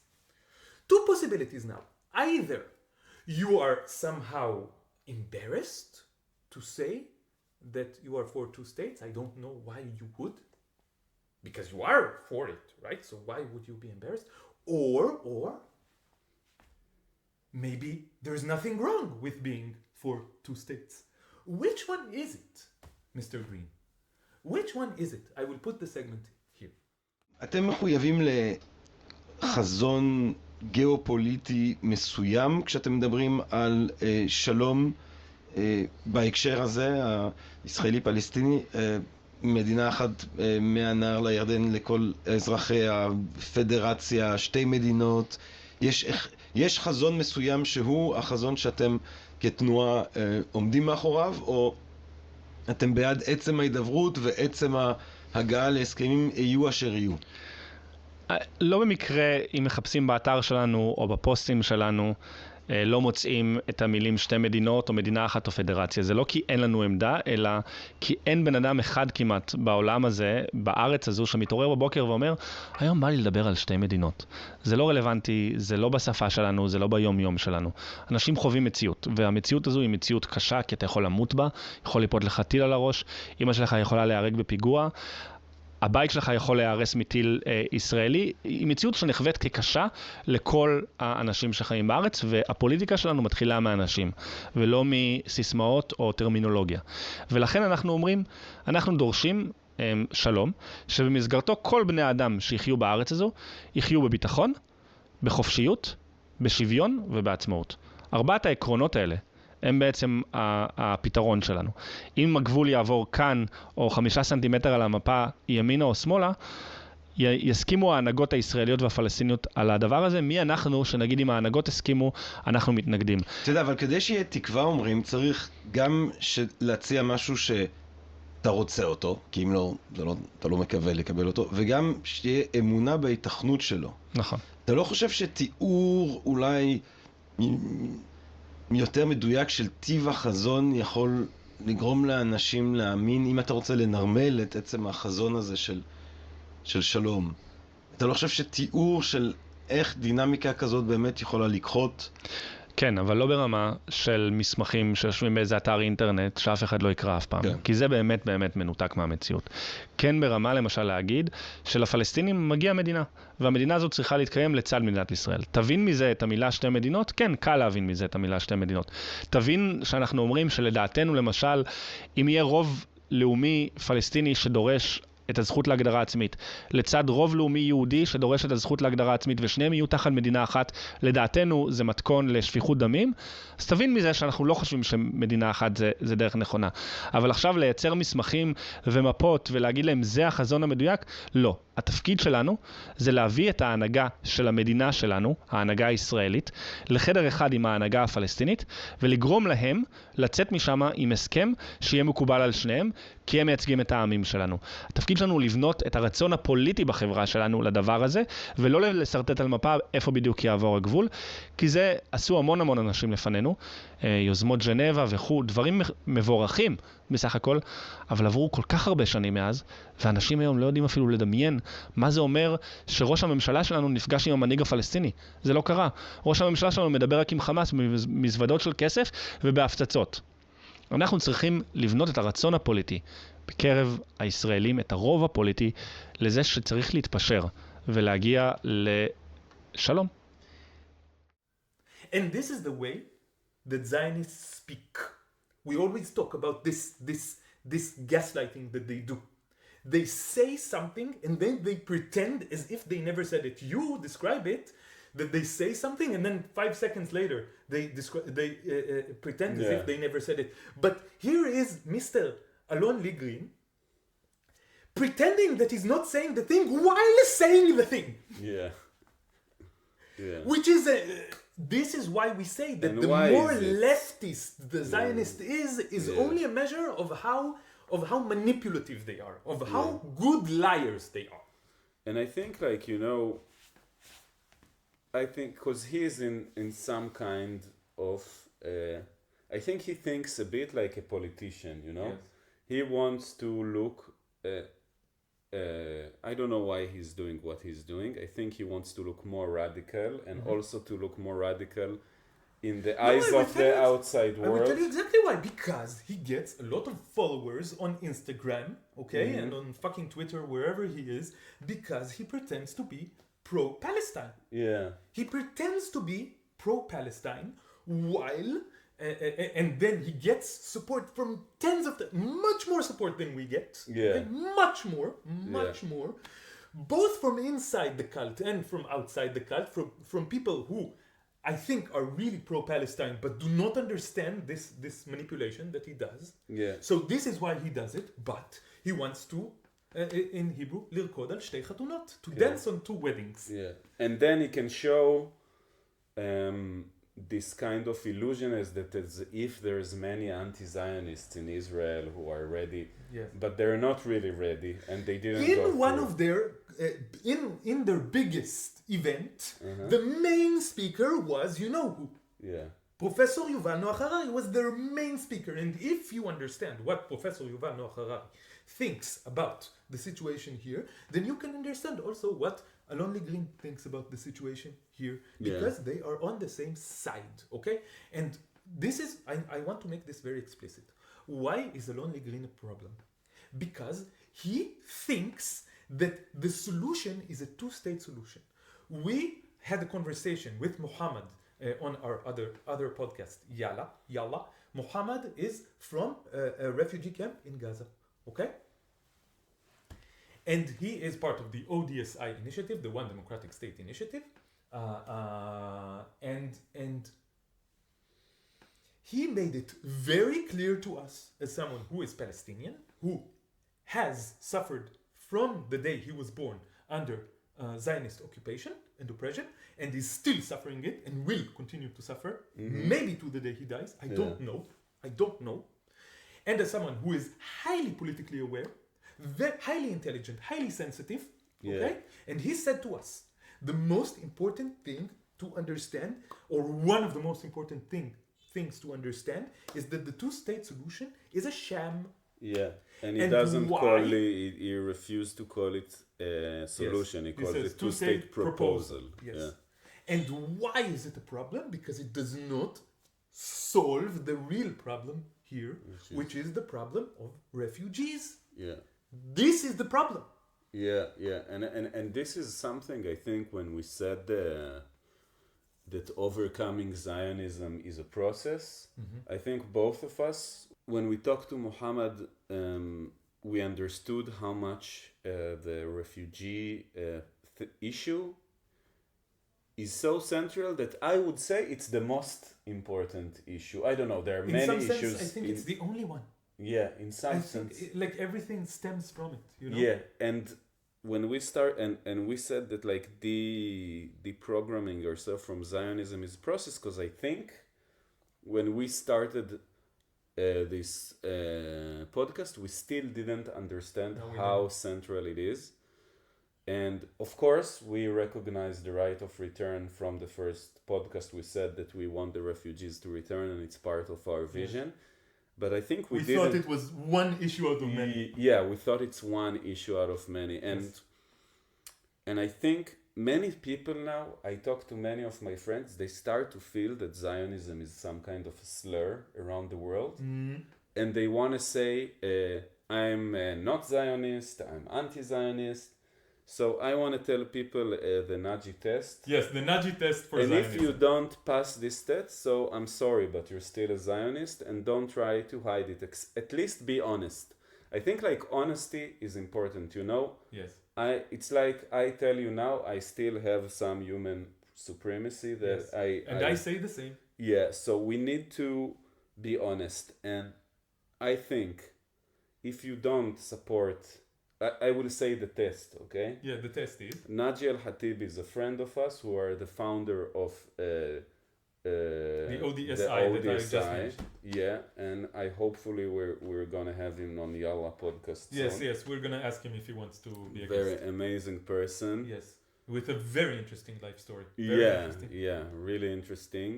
Two possibilities now. Either you are somehow embarrassed to say that you are for two states. I don't know why you would. Because you are for it, right? So why would you be embarrassed? Or maybe there's nothing wrong with being for two states. Which one is it, Mr. Green? Which one is it? I will put the segment here. אתם מחויבים לחזון גיאופוליטי מסוים כשאתם מדברים על שלום בהקשר הזה, הישראלי-פלסטיני, מדינה אחת מהנהר לירדן לכל אזרחי הפדרציה, שתי מדינות. יש חזון מסוים שהוא החזון שאתם כתנועה עומדים מאחוריו, או אתם בעד עצם ההידברות ועצם ההגעה להסכמים יהיו אשר יהיו? לא במקרה, אם מחפשים באתר שלנו או בפוסטים שלנו, לא מוצאים את המילים שתי מדינות או מדינה אחת או פדרציה. זה לא כי אין לנו עמדה, אלא כי אין בן אדם אחד כמעט בעולם הזה, בארץ הזו, שמתעורר בבוקר ואומר, היום בא לי לדבר על שתי מדינות. זה לא רלוונטי, זה לא בשפה שלנו, זה לא ביום יום שלנו. אנשים חווים מציאות, והמציאות הזו היא מציאות קשה, כי אתה יכול למות בה, יכול ליפות לך טיל על הראש, אמא שלך יכולה להיהרג בפיגוע, הבית שלך יכול להיהרס מטיל ישראלי, היא מציאות שנחווית כקשה לכל האנשים שחיים בארץ, והפוליטיקה שלנו מתחילה מאנשים, ולא מסיסמאות או טרמינולוגיה. ולכן אנחנו אומרים, אנחנו דורשים שלום, שבמסגרתו כל בני האדם שיחיו בארץ הזו, יחיו בביטחון, בחופשיות, בשוויון ובעצמאות. ארבעת העקרונות האלה, הם בעצם הפתרון שלנו. אם הגבול יעבור כאן, או 5 סנטימטר על המפה, ימינה או שמאלה, יסכימו ההנהגות הישראליות והפלסטיניות על הדבר הזה. מי אנחנו שנגיד אם ההנהגות הסכימו, אנחנו מתנגדים. אתה יודע, אבל כדי שיהיה תקווה, אומרים, צריך גם להציע משהו שאתה רוצה אותו, כי אם לא, אתה לא מקווה לקבל אותו, וגם שיהיה אמונה בהיתכנות שלו. נכון. אתה לא חושב שתיאור אולי יותר מדויק של טיב החזון יכול לגרום לאנשים להאמין, אם אתה רוצה לנרמל את עצם החזון הזה של שלום? אתה לא חושב שתיאור של איך דינמיקה כזאת באמת יכולה לקחות? כן, אבל לא ברמה של מסמכים שיושבים באיזה אתר אינטרנט שאף אחד לא יקרא אף פעם. כן. כי זה באמת באמת מנותק מהמציאות. כן ברמה למשל להגיד שלפלסטינים מגיע מדינה, והמדינה הזאת צריכה להתקיים לצד מדינת ישראל. תבין מזה את המילה שתי מדינות? כן, קל להבין מזה את המילה שתי מדינות. תבין שאנחנו אומרים שלדעתנו למשל, אם יהיה רוב לאומי פלסטיני שדורש את הזכות להגדרה עצמית, לצד רוב לאומי יהודי שדורש את הזכות להגדרה עצמית, ושניהם יהיו תחת מדינה אחת, לדעתנו זה מתכון לשפיכות דמים, אז תבין מזה שאנחנו לא חושבים שמדינה אחת זה דרך נכונה. אבל עכשיו לייצר מסמכים ומפות ולהגיד להם זה החזון המדויק, לא. התפקיד שלנו זה להביא את ההנהגה של המדינה שלנו, ההנהגה הישראלית, לחדר אחד עם ההנהגה הפלסטינית, ולגרום להם לצאת משם עם הסכם שיהיה מקובל על שניהם, כי הם מייצגים את העמים שלנו. התפקיד שלנו לבנות את הרצון הפוליטי בחברה שלנו לדבר הזה, ולא לסרטט על מפה איפה בדיוק יעבור הגבול, כי זה עשו המון אנשים לפנינו, יוזמות ז'נבה וכו', דברים מבורכים בסך הכל, אבל עברו כל כך הרבה שנים מאז, ואנשים היום לא יודעים אפילו לדמיין מה זה אומר שראש הממשלה שלנו נפגש עם המנהיג הפלסטיני. זה לא קרה. ראש הממשלה שלנו מדבר רק עם חמאס במזוודות של כסף ובהפצצות. אנחנו צריכים לבנות את הרצון הפוליטי בקרב הישראלים, את הרוב הפוליטי, לזה שצריך להתפשר ולהגיע לשלום. And this is the way that Zionists speak. We always talk about this gaslighting that they do. They say something and then they pretend as if they never said it. You describe it, that they say something and then 5 seconds later they pretend as if they never said it. But here is Mr. Alon Green pretending that he's not saying the thing while saying the thing. Yeah. Which is this is why we say that And the more leftist the Zionist is only a measure of how manipulative they are, of how good liars they are. And I think, like, you know, I think because he is in some kind of, I think he thinks a bit like a politician, you know? Yes. He wants to look, I don't know why he's doing what he's doing. I think he wants to look more radical and also to look more radical in the eyes of the outside world. I will tell you exactly why. Because he gets a lot of followers on Instagram, okay, and on fucking Twitter, wherever he is, because he pretends to be pro-Palestine. Yeah. He pretends to be pro-Palestine while, and then he gets support from tens of, much more support than we get. Yeah. Okay? Much more. Both from inside the cult and from outside the cult, from people who I think are really pro-Palestine but do not understand this manipulation that he does. Yeah. So this is why he does it, but he wants to, in Hebrew, לרקוד על שתי חתונות, to dance on 2 weddings. Yeah. And then he can show this kind of illusion as if there's many anti-Zionists in Israel who are ready, but they're not really ready, and they didn't go In one of their, in their biggest event, the main speaker was, you know who? Yeah. Professor Yuval Noah Harari was their main speaker, and if you understand what Professor Yuval Noah Harari thinks about the situation here, then you can understand also what Alon Green thinks about the situation here, because they are on the same side, okay? And this is, I want to make this very explicit. Why is Alon Green a problem? Because he thinks that the solution is a 2-state solution. We had a conversation with Muhammad on our other podcast, Yalla. Muhammad is from a refugee camp in Gaza, okay? And he is part of the ODSI initiative, the One Democratic State initiative, and he made it very clear to us as someone who is Palestinian, who has suffered from the day he was born under Zionist occupation and oppression, and is still suffering it and will continue to suffer, maybe to the day he dies. I don't know. And as someone who is highly politically aware, highly intelligent, highly sensitive, okay? And he said to us, the most important thing to understand, or one of the most important things to understand, is that the 2-state solution is a sham. Yeah, and he doesn't call it, he refused to call it a solution, he calls it 2-state proposal. Yes. Yeah. And why is it a problem? Because it does not solve the real problem here, which is the problem of refugees. Yeah. This is the problem. Yeah, and this is something I think when we said that overcoming Zionism is a process, I think both of us, when we talked to Muhammad, we understood how much the refugee issue is so central that I would say it's the most important issue. I don't know, there are many issues. I think it's the only one. Yeah, in some sense. Like everything stems from it, you know? Yeah, and when we start, and we said that like deprogramming yourself from Zionism is a process, because I think when we started this podcast, we still didn't understand No, we how didn't. central it is. And of course, we recognize the right of return from the first podcast. We said that we want the refugees to return, and it's part of our vision. But I think we thought didn't. it was one issue out of many. Yeah, we thought it's one issue out of many, and Yes. and I think many people now, I talk to many of my friends, they start to feel that Zionism is some kind of a slur around the world, and they want to say, I'm not Zionist, I'm anti-Zionist. So I want to tell people the Nagy test. Yes, the Nagy test for And Zionism. if you don't pass this test, so I'm sorry, but you're still a Zionist, and don't try to hide it. At least be honest. I think like honesty is important, you know? Yes. It's like I tell you now, I still have some human supremacy that Yes. I say the same. Yeah, so we need to be honest. And I think if you don't support, I will say the test, okay? Yeah, the test is. Naji Al-Hatib is a friend of us who are the founder of The ODSI that I just mentioned. Yeah, and I hopefully we're gonna have him on the Yalla podcast Yes, soon. yes, we're gonna ask him if he wants to be a Very guest. amazing person. Yes, with a very interesting life story. Very Yeah, interesting. yeah, really interesting.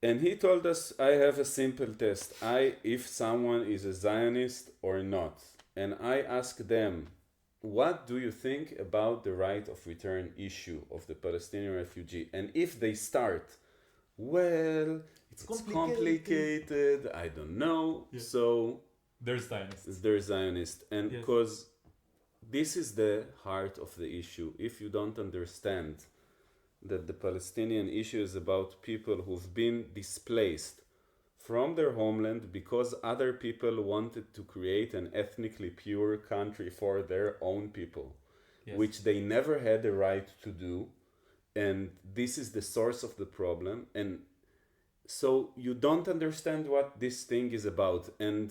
And he told us, I have a simple test. If someone is a Zionist or not, and I ask them, what do you think about the right of return issue of the Palestinian refugee? And if they start, well, it's complicated, I don't know. Yeah. So There's Zionists. they're Zionist. And Yes. because this is the heart of the issue. If you don't understand that the Palestinian issue is about people who've been displaced from their homeland because other people wanted to create an ethnically pure country for their own people, Yes. which they never had the right to do. And this is the source of the problem. And so you don't understand what this thing is about. And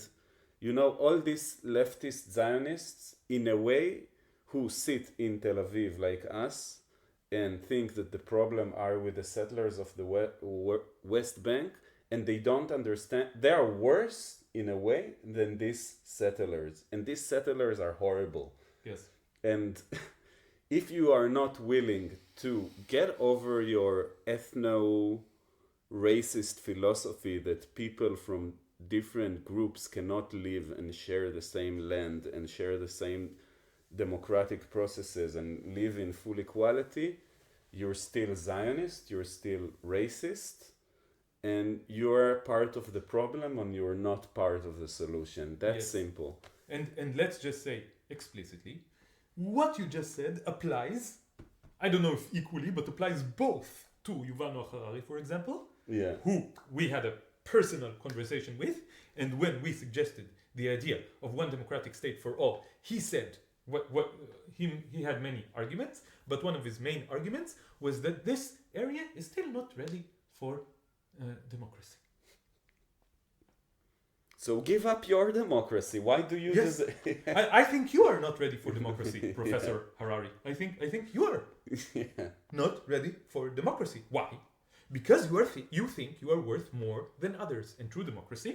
you know, all these leftist Zionists, in a way, who sit in Tel Aviv like us and think that the problem are with the settlers of the West Bank, and they don't understand, they are worse in a way than these settlers. And these settlers are horrible. Yes. And if you are not willing to get over your ethno-racist philosophy that people from different groups cannot live and share the same land and share the same democratic processes and live in full equality, you're still Zionist, you're still racist, and you're part of the problem and you're not part of the solution. That's Yes. simple. And let's just say explicitly, what you just said applies, I don't know if equally, but applies both to Yuval Noah Harari, for example, Yeah. who we had a personal conversation with, and when we suggested the idea of one democratic state for all, he said he had many arguments, but one of his main arguments was that this area is still not ready for democracy. So give up your democracy. Why do you Yes. I think you are not ready for democracy, Professor Harari. I think you are Yeah. not ready for democracy. Why? Because you think you are worth more than others, and true democracy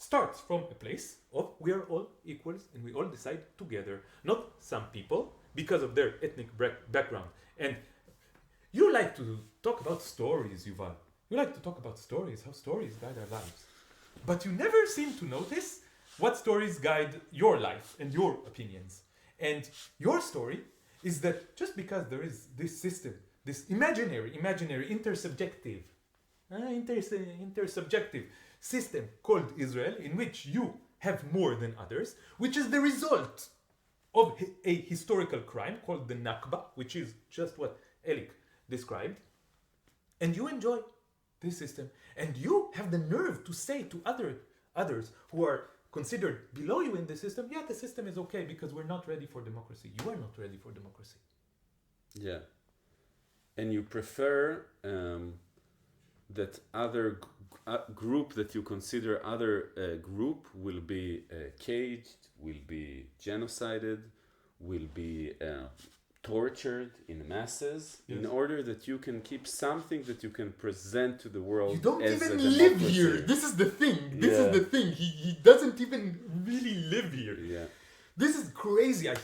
starts from a place of we are all equals and we all decide together, not some people because of their ethnic background. And you like to talk about stories, Yuval. You like to talk about stories, how stories guide our lives. But you never seem to notice what stories guide your life and your opinions. And your story is that just because there is this system, this imaginary, intersubjective system called Israel, in which you have more than others, which is the result of a historical crime called the Nakba, which is just what Elik described, and you enjoy this system, and you have the nerve to say to others who are considered below you in the system, yeah, the system is okay because we're not ready for democracy. You are not ready for democracy. Yeah. And you prefer that other group that you consider other group will be caged, will be genocided, will be tortured in masses in Yes. order that you can keep something that you can present to the world You don't as even a live democracy. here. This is the thing. This Yeah. is the thing. He doesn't even really live here. Yeah. This is crazy. I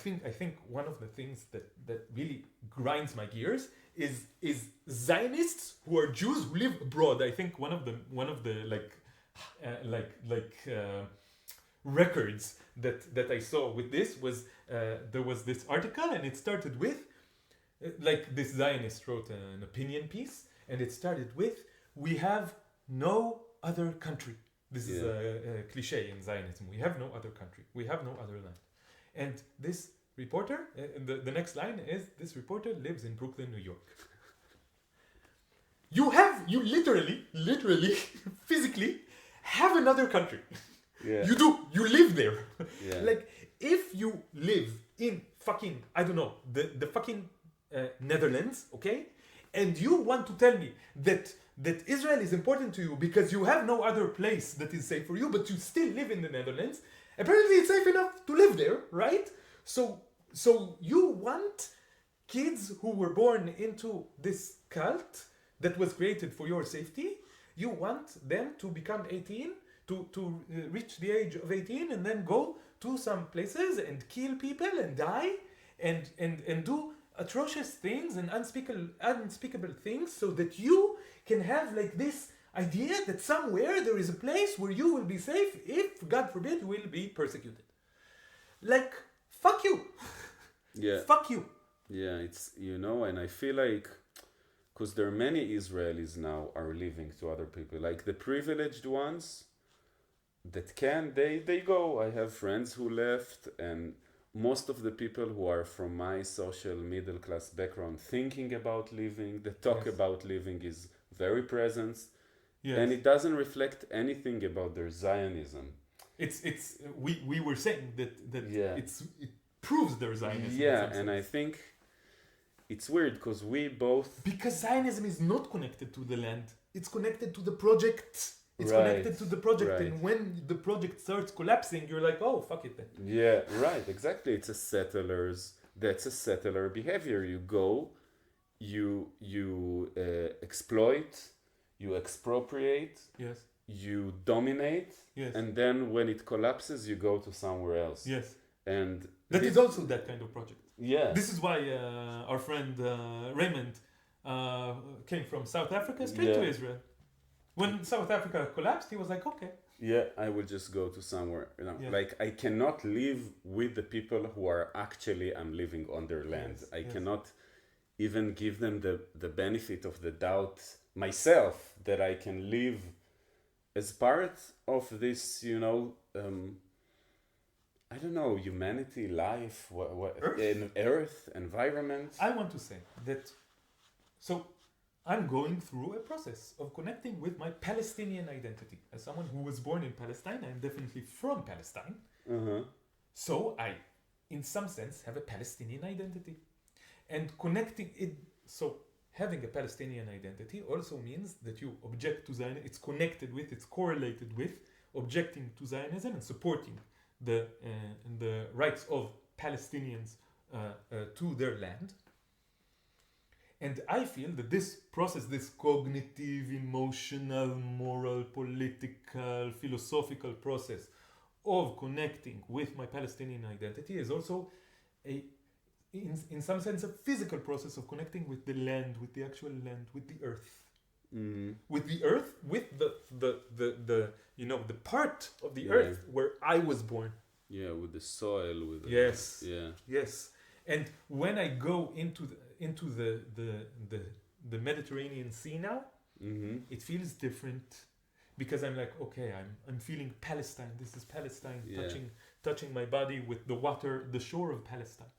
think one of the things that really grinds my gears is Zionists who are Jews who live abroad. I think one of the records that I saw with this was there was this article, and it started with like this Zionist wrote an opinion piece, and it started with, "We have no other country." This is a cliche in Zionism. We have no other country. We have no other land. And this reporter, the next line is, this reporter lives in Brooklyn, New York. You literally, physically have another country. Yeah. You do. You live there. Yeah. Like, if you live in fucking, I don't know, the fucking Netherlands, okay? And you want to tell me that Israel is important to you because you have no other place that is safe for you, but you still live in the Netherlands. Apparently it's safe enough to live there, right? So you want kids who were born into this cult that was created for your safety, you want them to become 18, to reach the age of 18 and then go to some places and kill people and die and do atrocious things and unspeakable things so that you can have like this idea that somewhere there is a place where you will be safe if, God forbid, you will be persecuted. Like, fuck you. Yeah. Fuck you. Yeah, it's, and I feel like, because there are many Israelis now are living to other people, like the privileged ones that can, they go. I have friends who left, and most of the people who are from my social middle class background thinking about leaving, the talk Yes. about leaving is very present. Yes. And it doesn't reflect anything about their Zionism. We were saying that Yeah. it proves their Zionism. in Yeah, some and sense. I think it's weird because we both... Because Zionism is not connected to the land. It's connected to the project. It's Right, connected to the project. right. And when the project starts collapsing, you're like, oh, fuck it then. Yeah, right, exactly. That's a settler behavior. You go, you exploit, you expropriate, Yes. you dominate, Yes. and then when it collapses, you go to somewhere else. Yes. And That is also that kind of project. yeah, This is why our friend Raymond came from South Africa straight to Yeah. Israel. When South Africa collapsed, he was like, okay. yeah, I will just go to somewhere. Yeah. Like I cannot live with the people who are actually I'm living on their land. Yes, I yes. cannot even give them the benefit of the doubt myself that I can live as part of this, I don't know, humanity, life, Earth? in Earth, environment. I want to say that, so I'm going through a process of connecting with my Palestinian identity. As someone who was born in Palestine, I'm definitely from Palestine. Uh-huh. So I, in some sense, have a Palestinian identity. And connecting it, so having a Palestinian identity also means that you object to Zionism, it's connected with, it's correlated with objecting to Zionism and supporting the rights of Palestinians to their land. And I feel that this process, this cognitive, emotional, moral, political, philosophical process of connecting with my Palestinian identity is also in some sense a physical process of connecting with the land, with the actual land, with the earth. Mm. With the earth, with the part of the Yeah. earth where I was born. Yeah, with the soil, with the, Yes. yeah, Yes, and when I go into the Mediterranean Sea now, mm-hmm. it feels different because I'm like, okay, I'm feeling Palestine. This is Palestine, Yeah. touching my body with the water, the shore of Palestine,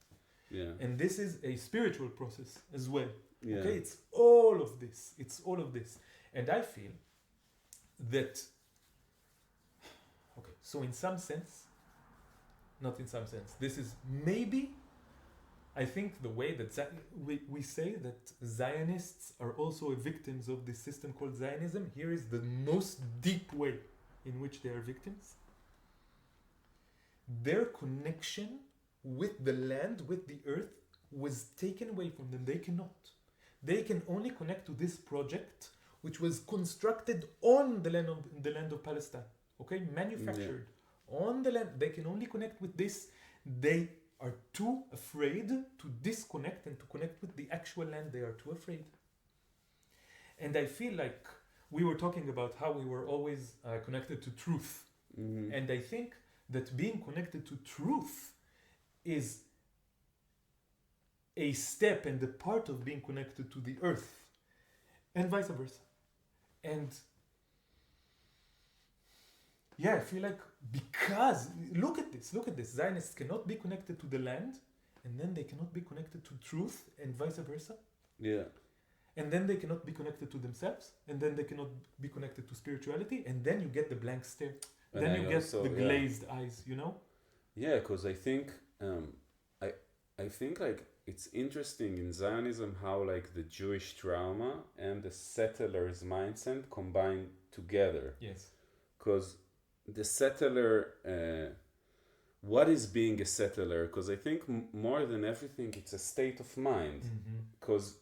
Yeah, and this is a spiritual process as well. yeah, Okay, it's all of this. It's all of this, and I feel that. Okay, so in some sense. Not in some sense. This is maybe, I think, the way that we say that Zionists are also victims of this system called Zionism. Here is the most deep way in which they are victims. Their connection with the land, with the earth, was taken away from them. They cannot. They can only connect to this project, which was constructed on the land of Palestine. Okay, manufactured on the land. They can only connect with this. They are too afraid to disconnect and to connect with the actual land. They are too afraid. And I feel like we were talking about how we were always connected to truth. Mm-hmm. And I think that being connected to truth is a step and a part of being connected to the earth, and vice versa. And yeah, I feel like because look at this, Zionists cannot be connected to the land, and then they cannot be connected to truth, and vice versa. Yeah. And then they cannot be connected to themselves, and then they cannot be connected to spirituality, and then you get the blank stare. And then I you get also, the glazed eyes, you know? Yeah, because I think I think like it's interesting in Zionism how like the Jewish trauma and the settlers' mindset combine together. Yes. Because the settler, what is being a settler? Because I think more than everything, it's a state of mind. Because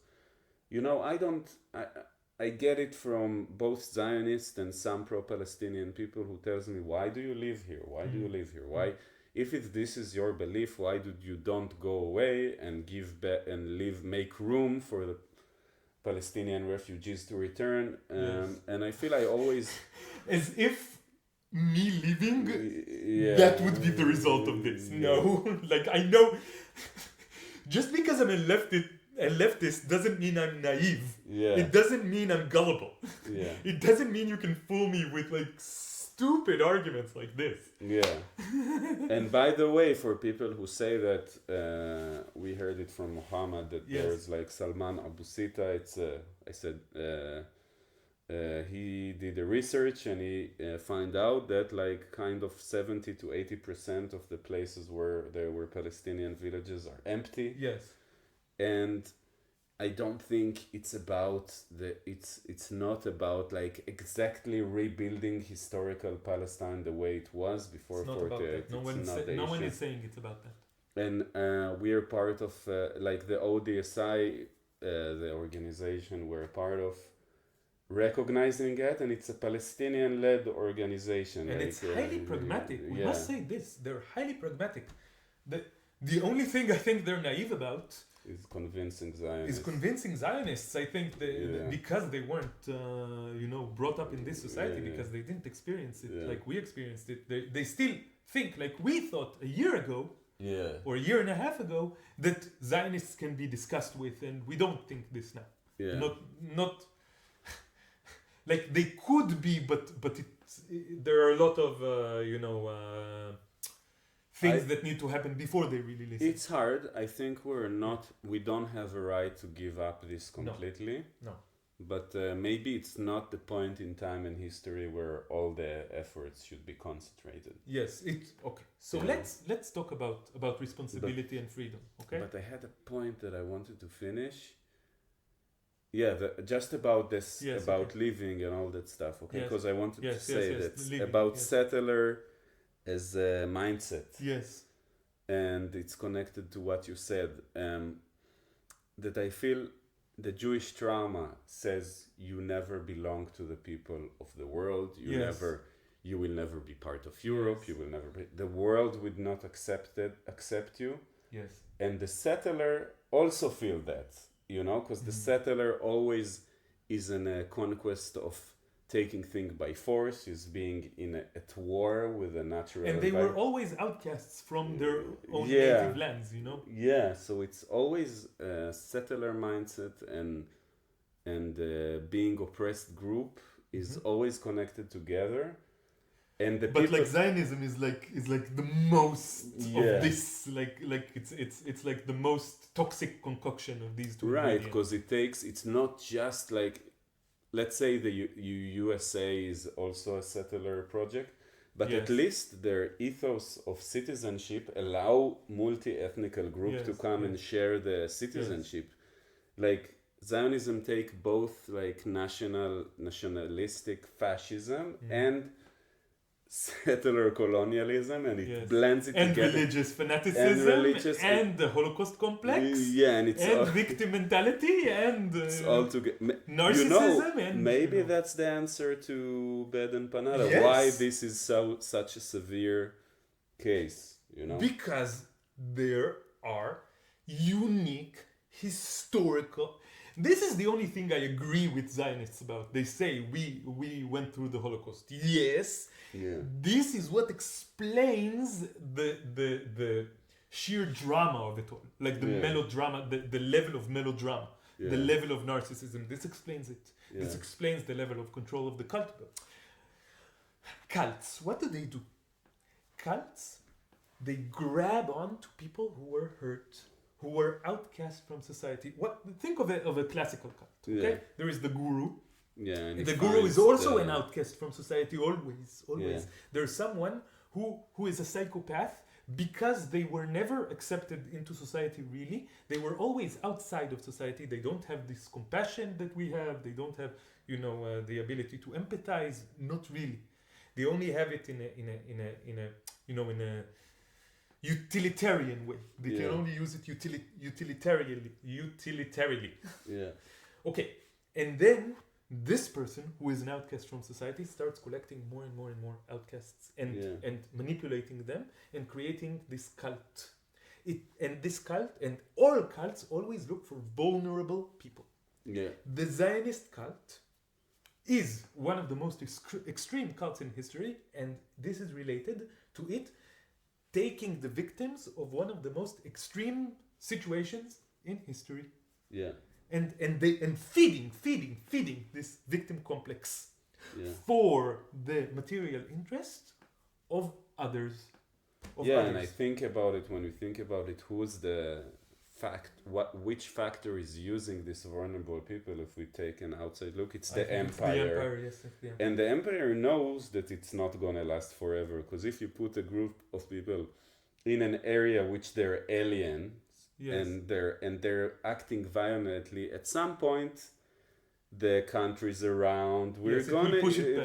you know, I get it from both Zionists and some pro-Palestinian people who tells me, why do you live here? Why do you live here? Why, if this is your belief, why do you don't go away and give back and make room for the Palestinian refugees to return? And I feel I always... As if me leaving, that would be the result of this. No, like I know, just because I'm a leftist doesn't mean I'm naive. Yeah. It doesn't mean I'm gullible. Yeah. It doesn't mean you can fool me with like stupid arguments like this. Yeah. And by the way, for people who say that we heard it from Muhammad that there's like Salman Abu Sita, I said he did a research and he found out that like kind of 70 to 80% of the places where there were Palestinian villages are empty. Yes. And I don't think it's about it's not about like exactly rebuilding historical Palestine the way it was before 48. No one is saying it's about that. And we are part of like the ODSI, the organization we're a part of, recognizing it, and it's a Palestinian-led organization. And like, it's highly pragmatic. We must say this: they're highly pragmatic. The only thing I think they're naive about is convincing Zionists. I think because they weren't, brought up in this society, because they didn't experience it like we experienced it. They still think like we thought a year ago, or a year and a half ago, that Zionists can be discussed with, and we don't think this now. Yeah. Not like they could be, but there are a lot of things that need to happen before they really listen. It's hard. I think we don't have a right to give up this completely. No. But maybe it's not the point in time in history where all the efforts should be concentrated. Yes. Okay. So let's talk about responsibility and freedom. Okay. But I had a point that I wanted to finish. Yeah, just about this, living and all that stuff. Okay, because I wanted to say that living, about settler as a mindset. Yes. And it's connected to what you said. That I feel the Jewish trauma says you never belong to the people of the world. You will never be part of Europe. You will never be. The world would not accept you. Yes. And the settler also feel that. Because the settler always is in a conquest of taking things by force, is being at war with a natural... And they were always outcasts from their own native lands, Yeah, so it's always a settler mindset, and being oppressed group is always connected together. And like Zionism is like the most of this, like it's like the most toxic concoction of these two. Right, because it's not just like, let's say the USA is also a settler project, but at least their ethos of citizenship allow multi-ethnical group to come and share the citizenship. Like Zionism take both like nationalistic fascism and settler colonialism, and it Yes. blends it And together. religious fanaticism, and the Holocaust complex, Yeah, and it's and all, victim mentality, and it's all together. narcissism, and maybe that's the answer to BadEmpanada. Yes. Why this is such a severe case, because there are unique historical. This is the only thing I agree with Zionists about. They say we went through the Holocaust. Yes, Yeah. this is what explains the sheer drama of it all, like the melodrama, the level of melodrama, the level of narcissism. This explains it. This explains the level of control of the cult. Cults, what do? Cults, they grab on to people who were hurt, who were outcast from society. Think of a classical cult. Okay, there is the guru. Yeah, and The guru is also an outcast from society. Always. Yeah. There's someone who is a psychopath because they were never accepted into society. Really, they were always outside of society. They don't have this compassion that we have. They don't have, the ability to empathize. Not really. They only have it in a utilitarian way. They can only use it utilitarianly. Yeah. Okay, and then this person who is an outcast from society starts collecting more and more and more outcasts and manipulating them and creating this cult. This cult and all cults always look for vulnerable people. Yeah. The Zionist cult is one of the most extreme cults in history, and this is related to it taking the victims of one of the most extreme situations in history. Yeah. And feeding this victim complex for the material interest of others. And I think about it when we think about it. Who's the which factor is using these vulnerable people? If we take an outside look, it's the empire. Yes, the empire. And the empire knows that it's not gonna last forever. Because if you put a group of people in an area which they're aliens. Yes. And they're acting violently. At some point, the countries around it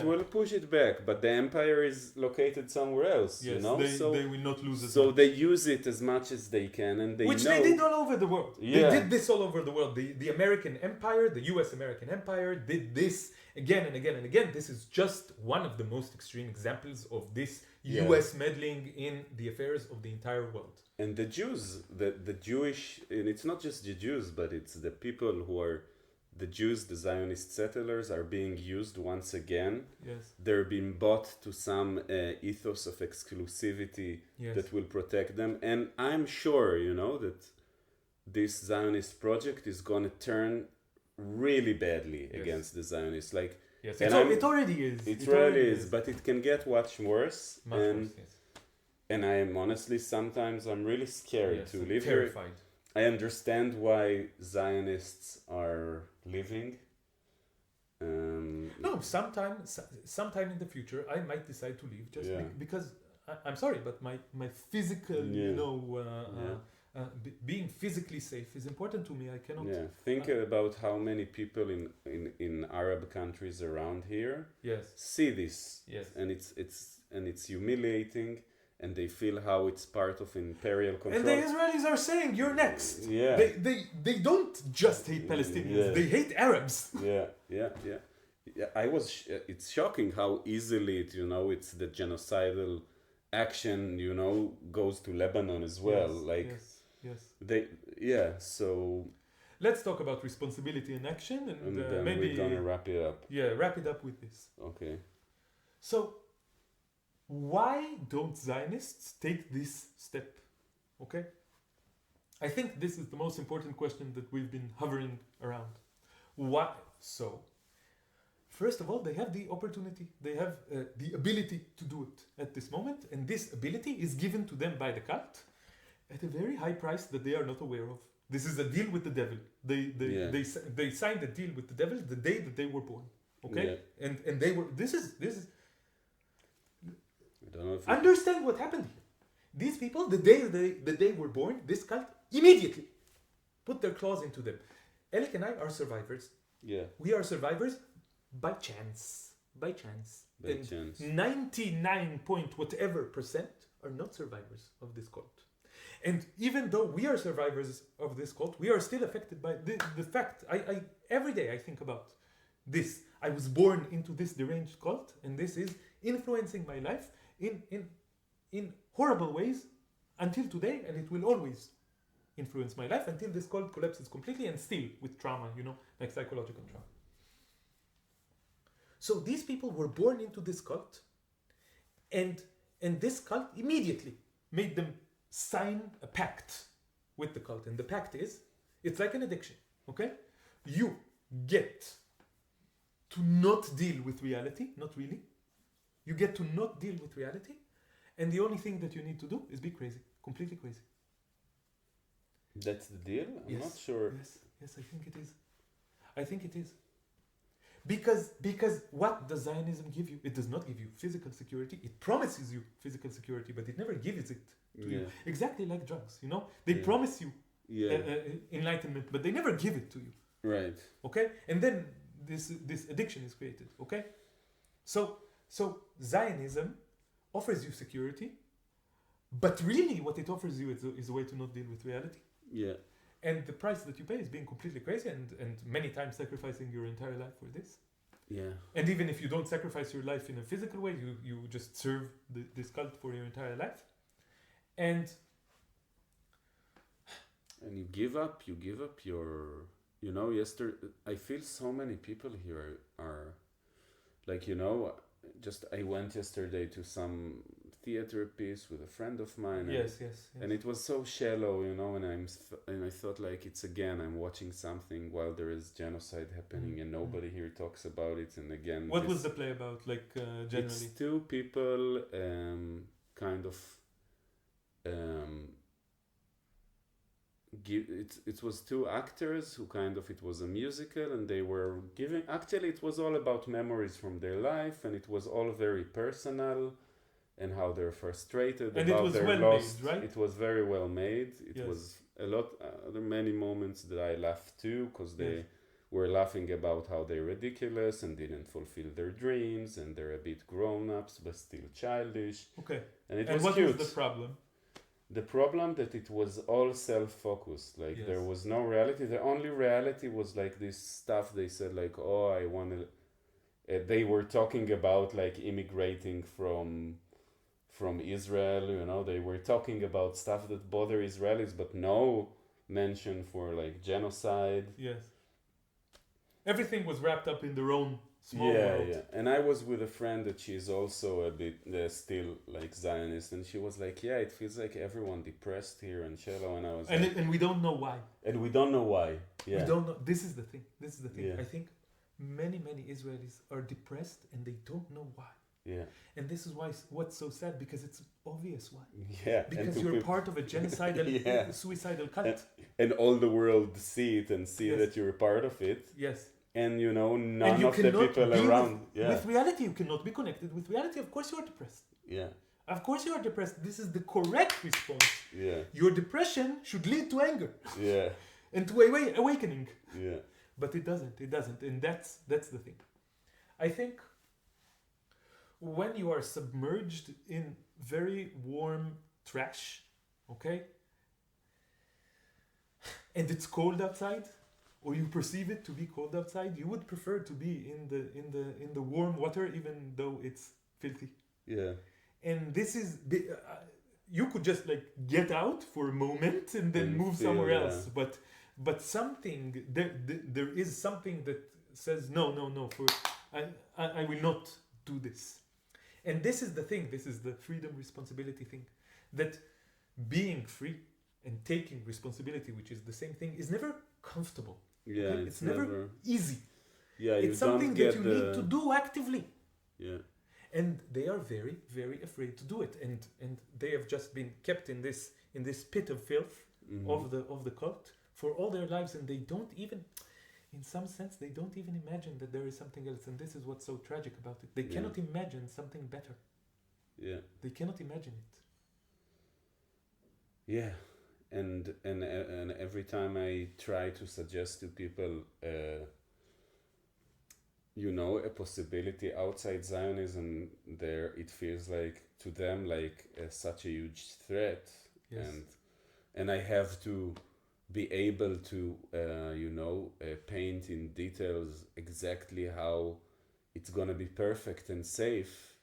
will push it back. But the empire is located somewhere else. Yes, so they will not lose it. So they use it as much as they can, and they which know. they did all over the world. Yeah. They did this all over the world. The American Empire, the U.S. American Empire, did this again and again and again. This is just one of the most extreme examples of this U.S. meddling in the affairs of the entire world. And the Jews, the Jewish, and it's not just the Jews, but it's the people who are the Jews, the Zionist settlers, are being used once again. Yes. They're being bought to some ethos of exclusivity that will protect them. And I'm sure, that this Zionist project is going to turn really badly against the Zionists. Yes, it already is. It really is, but it can get much worse. Much worse, yes. And I am honestly, sometimes I'm really scared to live terrified. here. I understand why Zionists are living. No, sometime in the future, I might decide to leave just because I'm sorry, but my physical, being physically safe is important to me. I cannot. Yeah, think about how many people in Arab countries around here see this. Yes, and it's humiliating. And they feel how it's part of imperial control. And the Israelis are saying, you're next. Yeah. They don't just hate Palestinians. They hate Arabs. Yeah. It's shocking how easily it's the genocidal action, goes to Lebanon as well. So let's talk about responsibility and action, and then maybe we're gonna wrap it up. Yeah, wrap it up with this. Okay. So, why don't Zionists take this step? Okay? I think this is the most important question that we've been hovering around. Why? So, first of all, they have the opportunity, they have the ability to do it at this moment, and this ability is given to them by the cult at a very high price that they are not aware of. This is a deal with the devil. They signed a deal with the devil the day that they were born. Okay? Yeah. And they were. This is. Understand what happened here. These people, the day they were born, this cult immediately put their claws into them. Elik and I are survivors. Yeah. We are survivors by chance. by chance. By And chance. 99 point whatever percent are not survivors of this cult. And even though we are survivors of this cult, we are still affected by the fact. I every day I think about this. I was born into this deranged cult, and this is influencing my life in horrible ways until today, and it will always influence my life until this cult collapses completely, and still with trauma, like psychological trauma. So these people were born into this cult, and this cult immediately made them sign a pact with the cult. And the pact is, it's like an addiction, okay? You get to not deal with reality, not really. You get to not deal with reality, and the only thing that you need to do is be crazy, completely crazy. That's the deal? I'm not sure. Yes, I think it is. I think it is. Because what does Zionism give you? It does not give you physical security. It promises you physical security, but it never gives it to you. Exactly like drugs, They promise you enlightenment, but they never give it to you. Right. Okay? And then this addiction is created. Okay? So Zionism offers you security, but really what it offers you is a way to not deal with reality. Yeah. And the price that you pay is being completely crazy and many times sacrificing your entire life for this. Yeah. And even if you don't sacrifice your life in a physical way, you just serve this cult for your entire life. And you give up your, yesterday, I feel so many people here are, like, just I went yesterday to some theater piece with a friend of mine. Yes. And it was so shallow, and I thought, like, I'm watching something while there is genocide happening and nobody here talks about it. And again, what was the play about, like, generally? It's two people, it was two actors who it was a musical, and they were actually it was all about memories from their life, and it was all very personal, and how they're frustrated and about it was their well loss. made, right? It was very well made. It Yes. was a lot. There are many moments that I laughed too, because they were laughing about how they're ridiculous and didn't fulfill their dreams, and they're a bit grown-ups but still childish. Okay. And it And was what cute. was the problem? The problem that it was all self-focused. Like, Yes. there was no reality. The only reality was like this stuff they said, like, oh, I want to... they were talking about, like, immigrating from Israel, they were talking about stuff that bother Israelis, but no mention for, like, genocide. Yes. Everything was wrapped up in their own small world. Yeah. And I was with a friend that she's also a bit still, like, Zionist, and she was like, yeah, it feels like everyone depressed here in Shallow, and I was like... And we don't know why. And we don't know why. Yeah. We don't know. This is the thing. Yeah. I think many Israelis are depressed and they don't know why. Yeah. And this is why what's so sad, because it's obvious why. Yeah. Because you're part of a genocidal, suicidal cult. And all the world see it and see Yes. that you're part of it. Yes. And none And you of the cannot people be around. with reality. You cannot be connected with reality. Of course you are depressed. Yeah. Of course you are depressed. This is the correct response. Yeah. Your depression should lead to anger Yeah. and to awakening. Yeah. But it doesn't. And that's the thing. I think when you are submerged in very warm trash, okay, and it's cold outside, or you perceive it to be cold outside, you would prefer to be in the warm water, even though it's filthy. Yeah. And this is you could just, like, get out for a moment and then And move feel, somewhere yeah. else. But something there is something that says no. I will not do this. And this is the thing. This is the freedom responsibility thing. That being free and taking responsibility, which is the same thing, is never comfortable. Yeah. Okay? It's never easy. Yeah. It's something that you need to do actively. Yeah. And they are very, very afraid to do it, and they have just been kept in this pit of filth of the cult for all their lives, and they don't even, in some sense, they don't even imagine that there is something else, and this is what's so tragic about it. They cannot imagine something better. Yeah. They cannot imagine it. Yeah. And every time I try to suggest to people you know, a possibility outside Zionism there, it feels like to them like such a huge threat. Yes. And I have to be able to, paint in details exactly how it's gonna be perfect and safe.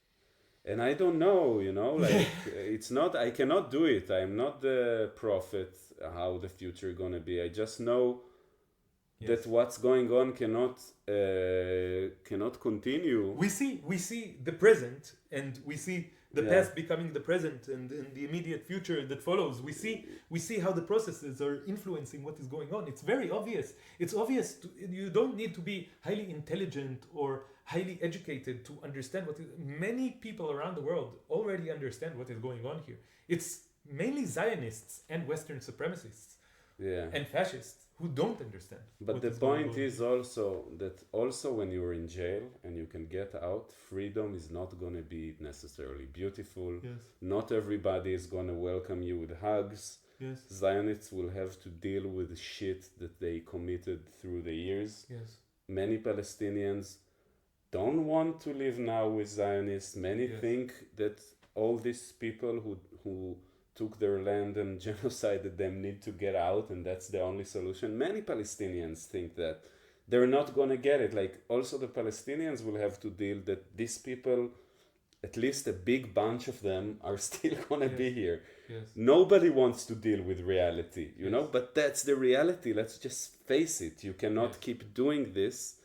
And I don't know, like it's not, I cannot do it. I'm not the prophet how the future gonna be. I just know that what's going on cannot continue. We see the present, and we see the past becoming the present, and the immediate future that follows. We see how the processes are influencing what is going on. It's very obvious. It's obvious. You don't need to be highly intelligent or highly educated to understand what many people around the world already understand what is going on here. It's mainly Zionists and Western supremacists and fascists who don't understand. But the point is also that also when you're in jail and you can get out, freedom is not going to be necessarily beautiful. Yes. Not everybody is going to welcome you with hugs. Yes. Zionists will have to deal with shit that they committed through the years. Yes. Many Palestinians don't want to live now with Zionists. Many think that all these people who took their land and genocided them need to get out, and that's the only solution. Many Palestinians think that. They're not going to get it. Like, also the Palestinians will have to deal that these people, at least a big bunch of them, are still going to be here. Yes. Nobody wants to deal with reality, you know, but that's the reality. Let's just face it. You cannot keep doing this,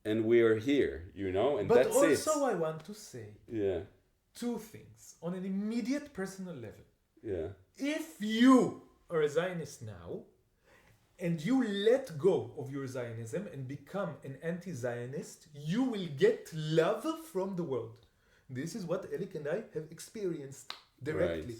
and we are here, you know, and but that's it. But also I want to say two things on an immediate personal level. Yeah. If you are a Zionist now, and you let go of your Zionism and become an anti-Zionist, you will get love from the world. This is what Elik and I have experienced directly.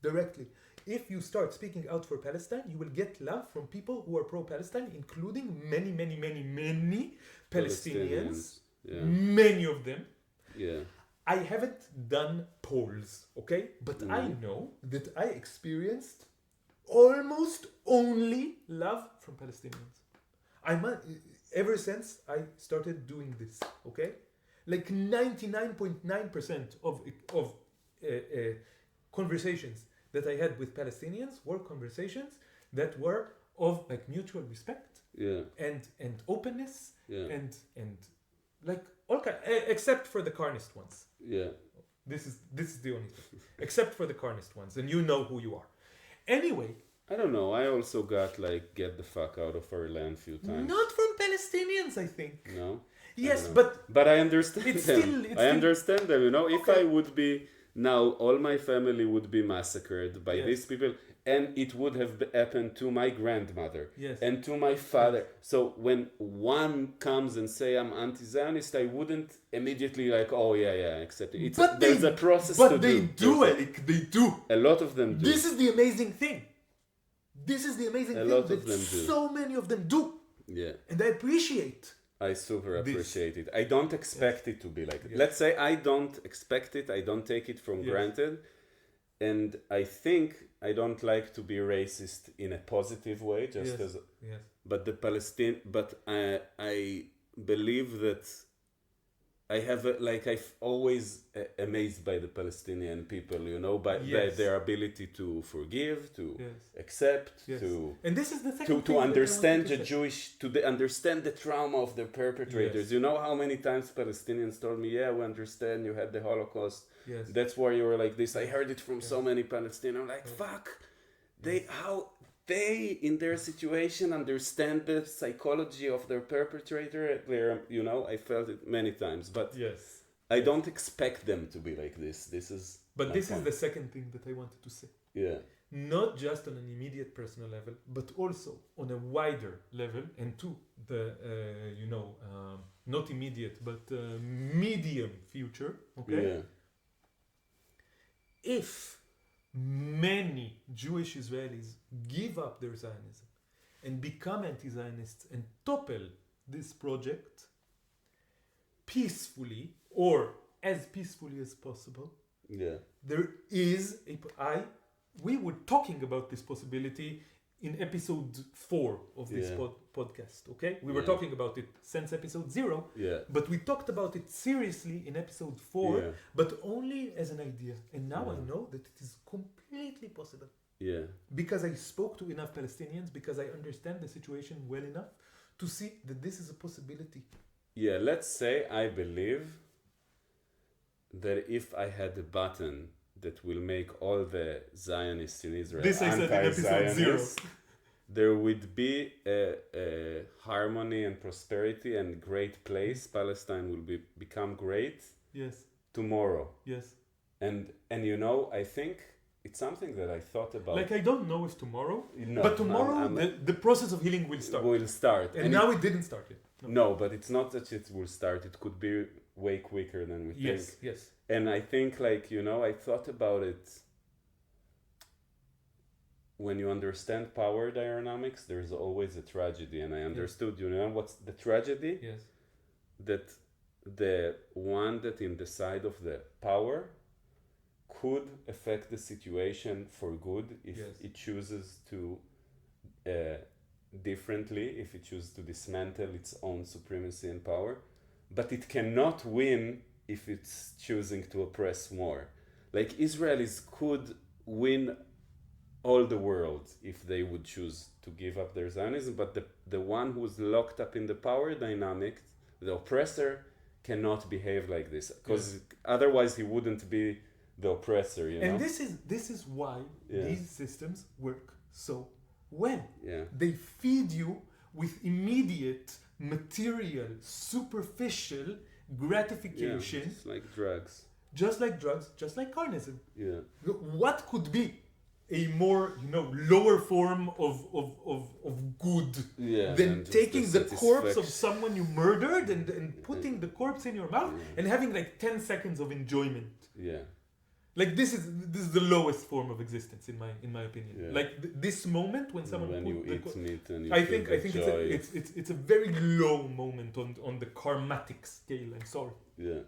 Directly. If you start speaking out for Palestine, you will get love from people who are pro-Palestine, including many, many, many, many Palestinians. Yeah. Many of them. Yeah. I haven't done polls, okay? But I know that I experienced almost only love from Palestinians. Ever since I started doing this, okay? Like 99.9% of conversations that I had with Palestinians were conversations that were of like mutual respect and openness and like all kind, except for the Carnist ones. Yeah. This is the only thing. Except for the Carnist ones, and you know who you are. Anyway. I don't know. I also got like get the fuck out of our land few times. Not from Palestinians, I think. No. Yes, but I understand them. It's I understand them. You know, if I would be now, all my family would be massacred by these people. And it would have happened to my grandmother and to my father. So when one comes and say I'm anti-Zionist, I wouldn't immediately like, accept it. There's a process to do. But they do, Elik. They do. A lot of them do. This is the amazing thing. This is the amazing thing lot that of them do. So many of them do. Yeah. And I appreciate. I super appreciate it. I don't expect it to be like it. Let's say I don't expect it. I don't take it from granted. And I think I don't like to be racist in a positive way, but I believe that I have I've always amazed by the Palestinian people, you know, by their ability to forgive, to accept, to and this is the second to understand the Jewish, understand the trauma of the perpetrators. You know how many times Palestinians told me, we understand you had the Holocaust. That's why you were like this. I heard it from so many Palestinians. I'm like, fuck, how they in their situation understand the psychology of their perpetrator. You know, I felt it many times, but I don't expect them to be like this. This is the second thing that I wanted to say. Not just on an immediate personal level, but also on a wider level, and to the not immediate but medium future. Okay. If many Jewish Israelis give up their Zionism and become anti-Zionists and topple this project peacefully, or as peacefully as possible, there is we were talking about this possibility in episode 4 of this podcast, okay? We were Yeah. talking about it since episode 0, Yeah. but we talked about it seriously in episode 4, Yeah. but only as an idea. And now I Yeah. know that it is completely possible. Yeah. Because I spoke to enough Palestinians, because I understand the situation well enough to see that this is a possibility. Yeah, let's say I believe that if I had a button that will make all the Zionists in Israel This I said in episode 0. there would be a harmony and prosperity and great place. Palestine will become great Yes, tomorrow. yes. And you know, I think it's something that I thought about. Like, I don't know if tomorrow, No, but tomorrow I'm- the process of healing will start. will start. And now it didn't start yet. no, but it's not that it will start. It could be way quicker than we think. Yes, yes. And I think, like, you know, I thought about it. When you understand power dynamics, there's always a tragedy. And I understood, you know, what's the tragedy? Yes. That the one that in the side of the power could affect the situation for good if Yes. it chooses to differently, if it chooses to dismantle its own supremacy and power. But it cannot win if it's choosing to oppress more. Like, Israelis could win all the world if they would choose to give up their Zionism, but the one who's locked up in the power dynamic, the oppressor, cannot behave like this, because otherwise he wouldn't be the oppressor, you know? And this is why these systems work so well. Yeah. They feed you with immediate, material, superficial gratification, It's like drugs. just like drugs, just like carnism. Yeah. What could be a more, lower form of good Yeah. than just taking the corpse of satisfaction. someone you murdered and putting the corpse in your mouth and having like 10 seconds of enjoyment? Yeah. Like, this is the lowest form of existence in my opinion. Yeah. Like this moment when someone When put you the eat meat and you I feel think the joy. it's a very low moment on the karmatic scale. I'm sorry. Yeah.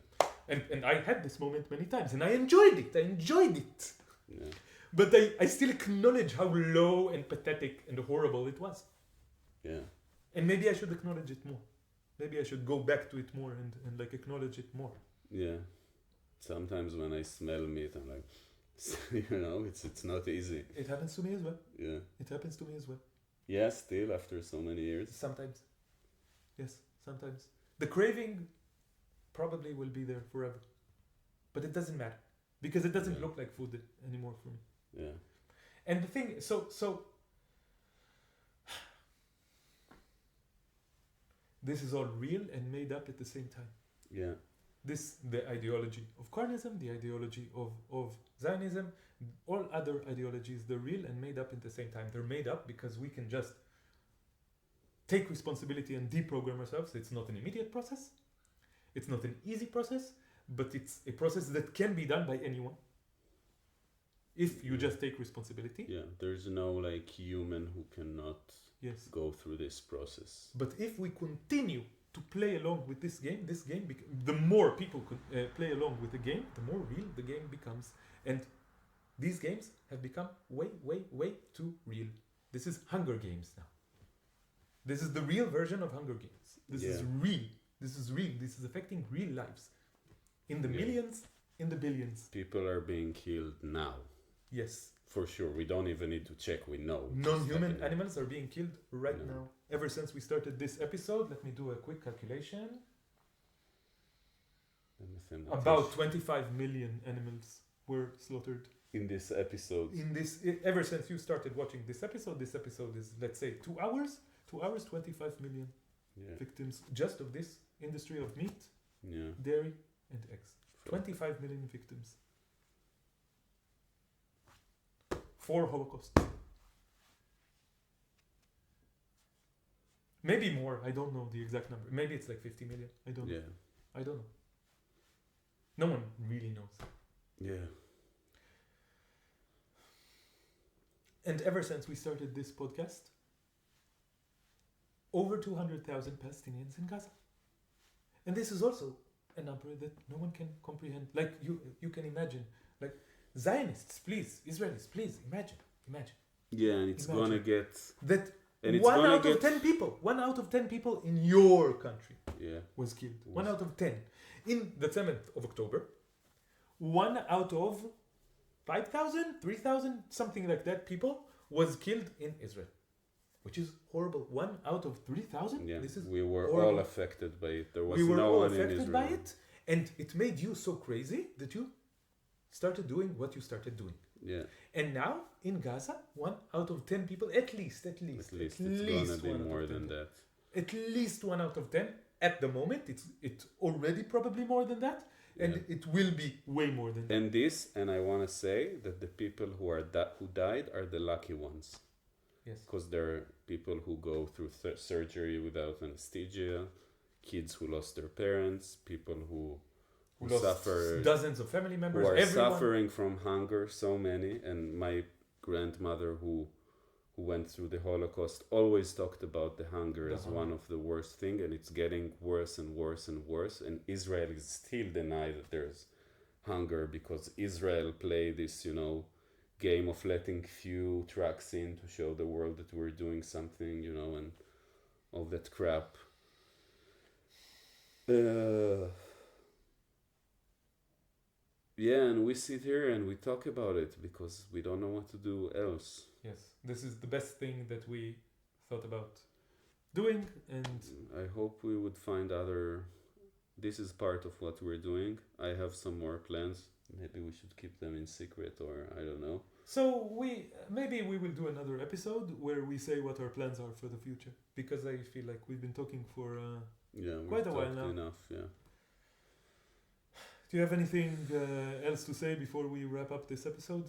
And I had this moment many times and I enjoyed it. Yeah. But I still acknowledge how low and pathetic and horrible it was. Yeah. And maybe I should acknowledge it more. Maybe I should go back to it more and like acknowledge it more. Yeah. Sometimes when I smell meat, I'm like, it's not easy. It happens to me as well. Yeah. It happens to me as well. Yeah, still after so many years. Sometimes. Yes, sometimes. The craving probably will be there forever. But it doesn't matter. Because it doesn't look like food anymore for me. Yeah. And the thing, so this is all real and made up at the same time. Yeah. The ideology of carnism, the ideology of Zionism, all other ideologies, they're real and made up at the same time. They're made up because we can just take responsibility and deprogram ourselves. It's not an immediate process. It's not an easy process, but it's a process that can be done by anyone if you just take responsibility. Yeah. There's no like human who cannot Yes. go through this process. But if we continue to play along with this game, the more people could play along with the game, the more real the game becomes. And these games have become way, way, way too real. This is Hunger Games now. This is the real version of Hunger Games. This is real. This is real. This is affecting real lives. In the millions, in the billions. People are being killed now. Yes. For sure. We don't even need to check. We know. Non-human animals are being killed right Yeah. now. Ever since we started this episode, let me do a quick calculation. About 25 million animals were slaughtered in this episode. ever since you started watching this episode is, let's say, 2 hours. 2 hours, 25 million victims just of this industry of meat, dairy, and eggs. 25 million victims. 4 Holocausts. Maybe more. I don't know the exact number. Maybe it's like 50 million. I don't know. I don't know. No one really knows. Yeah. And ever since we started this podcast, over 200,000 Palestinians in Gaza. And this is also a number that no one can comprehend. Like, you can imagine. Like, Zionists, please, Israelis, please, imagine. Yeah, and it's Imagine. gonna get... That And it's 1 gonna out of get... 10 people, 1 out of 10 people in your country Yeah. was killed. 1 out of 10. In the 7th of October, 1 out of 5,000, 3,000, something like that, people was killed in Israel. Which is horrible. 1 out of 3,000? Yeah, This is we were horrible. all affected by it. There was We were no all one in affected Israel. by it. And it made you so crazy that you started doing what you started doing. Yeah, And now, in Gaza, 1 out of 10 people, at least at least it's gonna 1 be out of more 10. than that. At least 1 out of 10. At the moment, it's already probably more than that. And Yeah. it will be way more than that. And I want to say that the people who died are the lucky ones. Yes. Because there are people who go through surgery without anesthesia, kids who lost their parents, people who Lost suffer, dozens of family members. who are everyone. suffering from hunger, so many. And my grandmother who went through the Holocaust always talked about the hunger The as hunger. one of the worst thing, and it's getting worse and worse and worse. And Israel is still denied that there's hunger because Israel play this, game of letting few trucks in to show the world that we're doing something, and all that crap. Yeah, and we sit here and we talk about it because we don't know what to do else. Yes. This is the best thing that we thought about doing. And I hope we would find other... This is part of what we're doing. I have some more plans. Maybe we should keep them in secret, or I don't know. so maybe we will do another episode where we say what our plans are for the future. Because I feel like we've been talking for... Yeah, we've Quite a while talked now. enough, yeah. Do you have anything else to say before we wrap up this episode?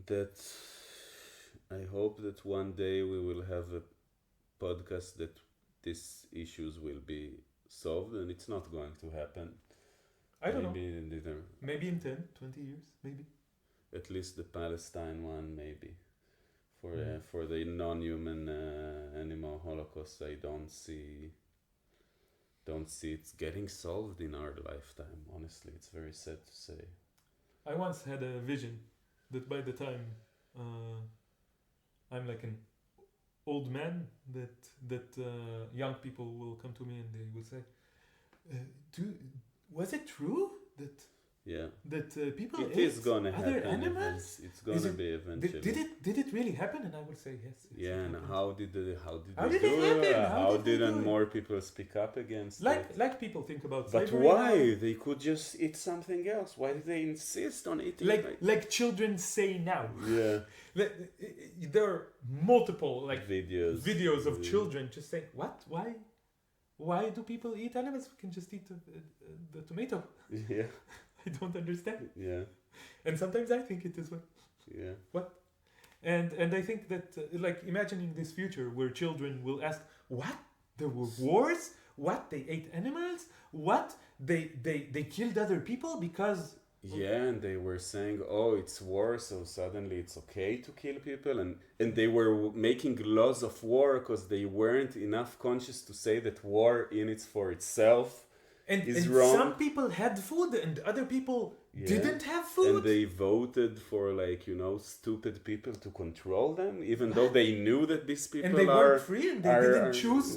That I hope that one day we will have a podcast that these issues will be solved, and it's not going to happen. I don't know. Maybe in 10, 20 years, maybe. At least the Palestine one, maybe. Mm. For the non-human animal Holocaust, I don't see it's getting solved in our lifetime. Honestly, it's very sad to say. I once had a vision that by the time I'm like an old man, that young people will come to me and they will say, was it true that Yeah. people It ate is gonna other happen. animals? It's gonna be eventually. Did it really happen? And I will say yes. Yeah, and happened. how did How they did do it happen? it? How How did they do didn't it? more people speak up against it? Like people think about But slavery why? now. They could just eat something else. Why did they insist on eating? Like children say now. Yeah, There are multiple videos of Yeah. children just saying, "What? Why do people eat animals? We can just eat the tomato." Yeah, I don't understand. yeah, And sometimes I think it is what. yeah. And I think that imagining this future where children will ask, "What? There were wars? What? They ate animals? What? They killed other people because." Yeah, and they were saying, "Oh, it's war, so suddenly it's okay to kill people," and they were making laws of war because they weren't enough conscious to say that war in it's for itself And is wrong. some people had food and other people Yeah. didn't have food. And they voted for stupid people to control them, even though they knew that these people and they are weren't free and they didn't are- choose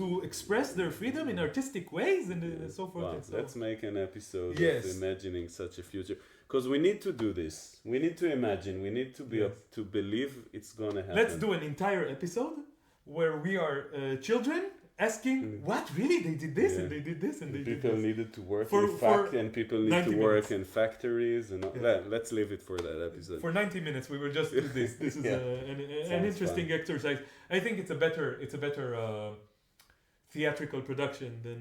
to express their freedom in artistic ways and so forth Wow, and so let's make an episode Yes. of imagining such a future, because we need to do this. We need to imagine. We need to be Yes. up to believe it's gonna happen. Let's do an entire episode where we are children asking, "What? Really? They did this Yeah. and they did this and they did People this." needed to work For- and people need 90 to work minutes. in factories and all. Yeah. Let's leave it for that episode. For 90 minutes, we will just do this. This is Yeah. an Sounds interesting exercise. I think it's a better theatrical production than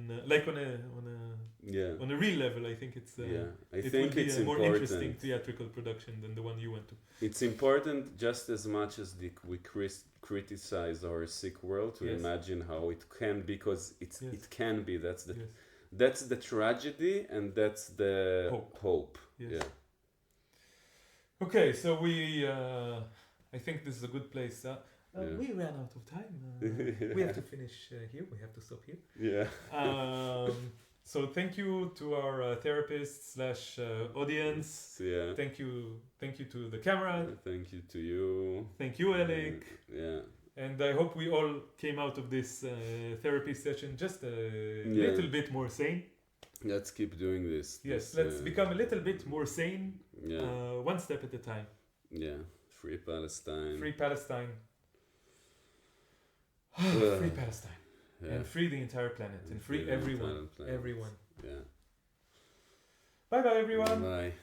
Yeah, on a real level. I think it's yeah. I it think will be it's a more interesting important. theatrical production than the one you went to. It's important just as much as we criticize our sick world to Yes. imagine how it can be, because Yes. it can be. Yes. That's the tragedy and that's the hope. Yes. Yeah. Okay, so I think this is a good place. Yeah. We ran out of time. We have to finish here. We have to stop here. Yeah. So thank you to our therapists / audience. Yeah. Thank you to the camera. Thank you to you. Thank you, Elik. Yeah. And I hope we all came out of this therapy session just a little bit more sane. Let's keep doing this. Yes, let's become a little bit more sane, Yeah. one step at a time. Yeah. Free Palestine. Free Palestine. Free Palestine. Yeah. And free the entire planet. And free the everyone. entire planet. Everyone. Yeah. Bye bye, everyone. Bye.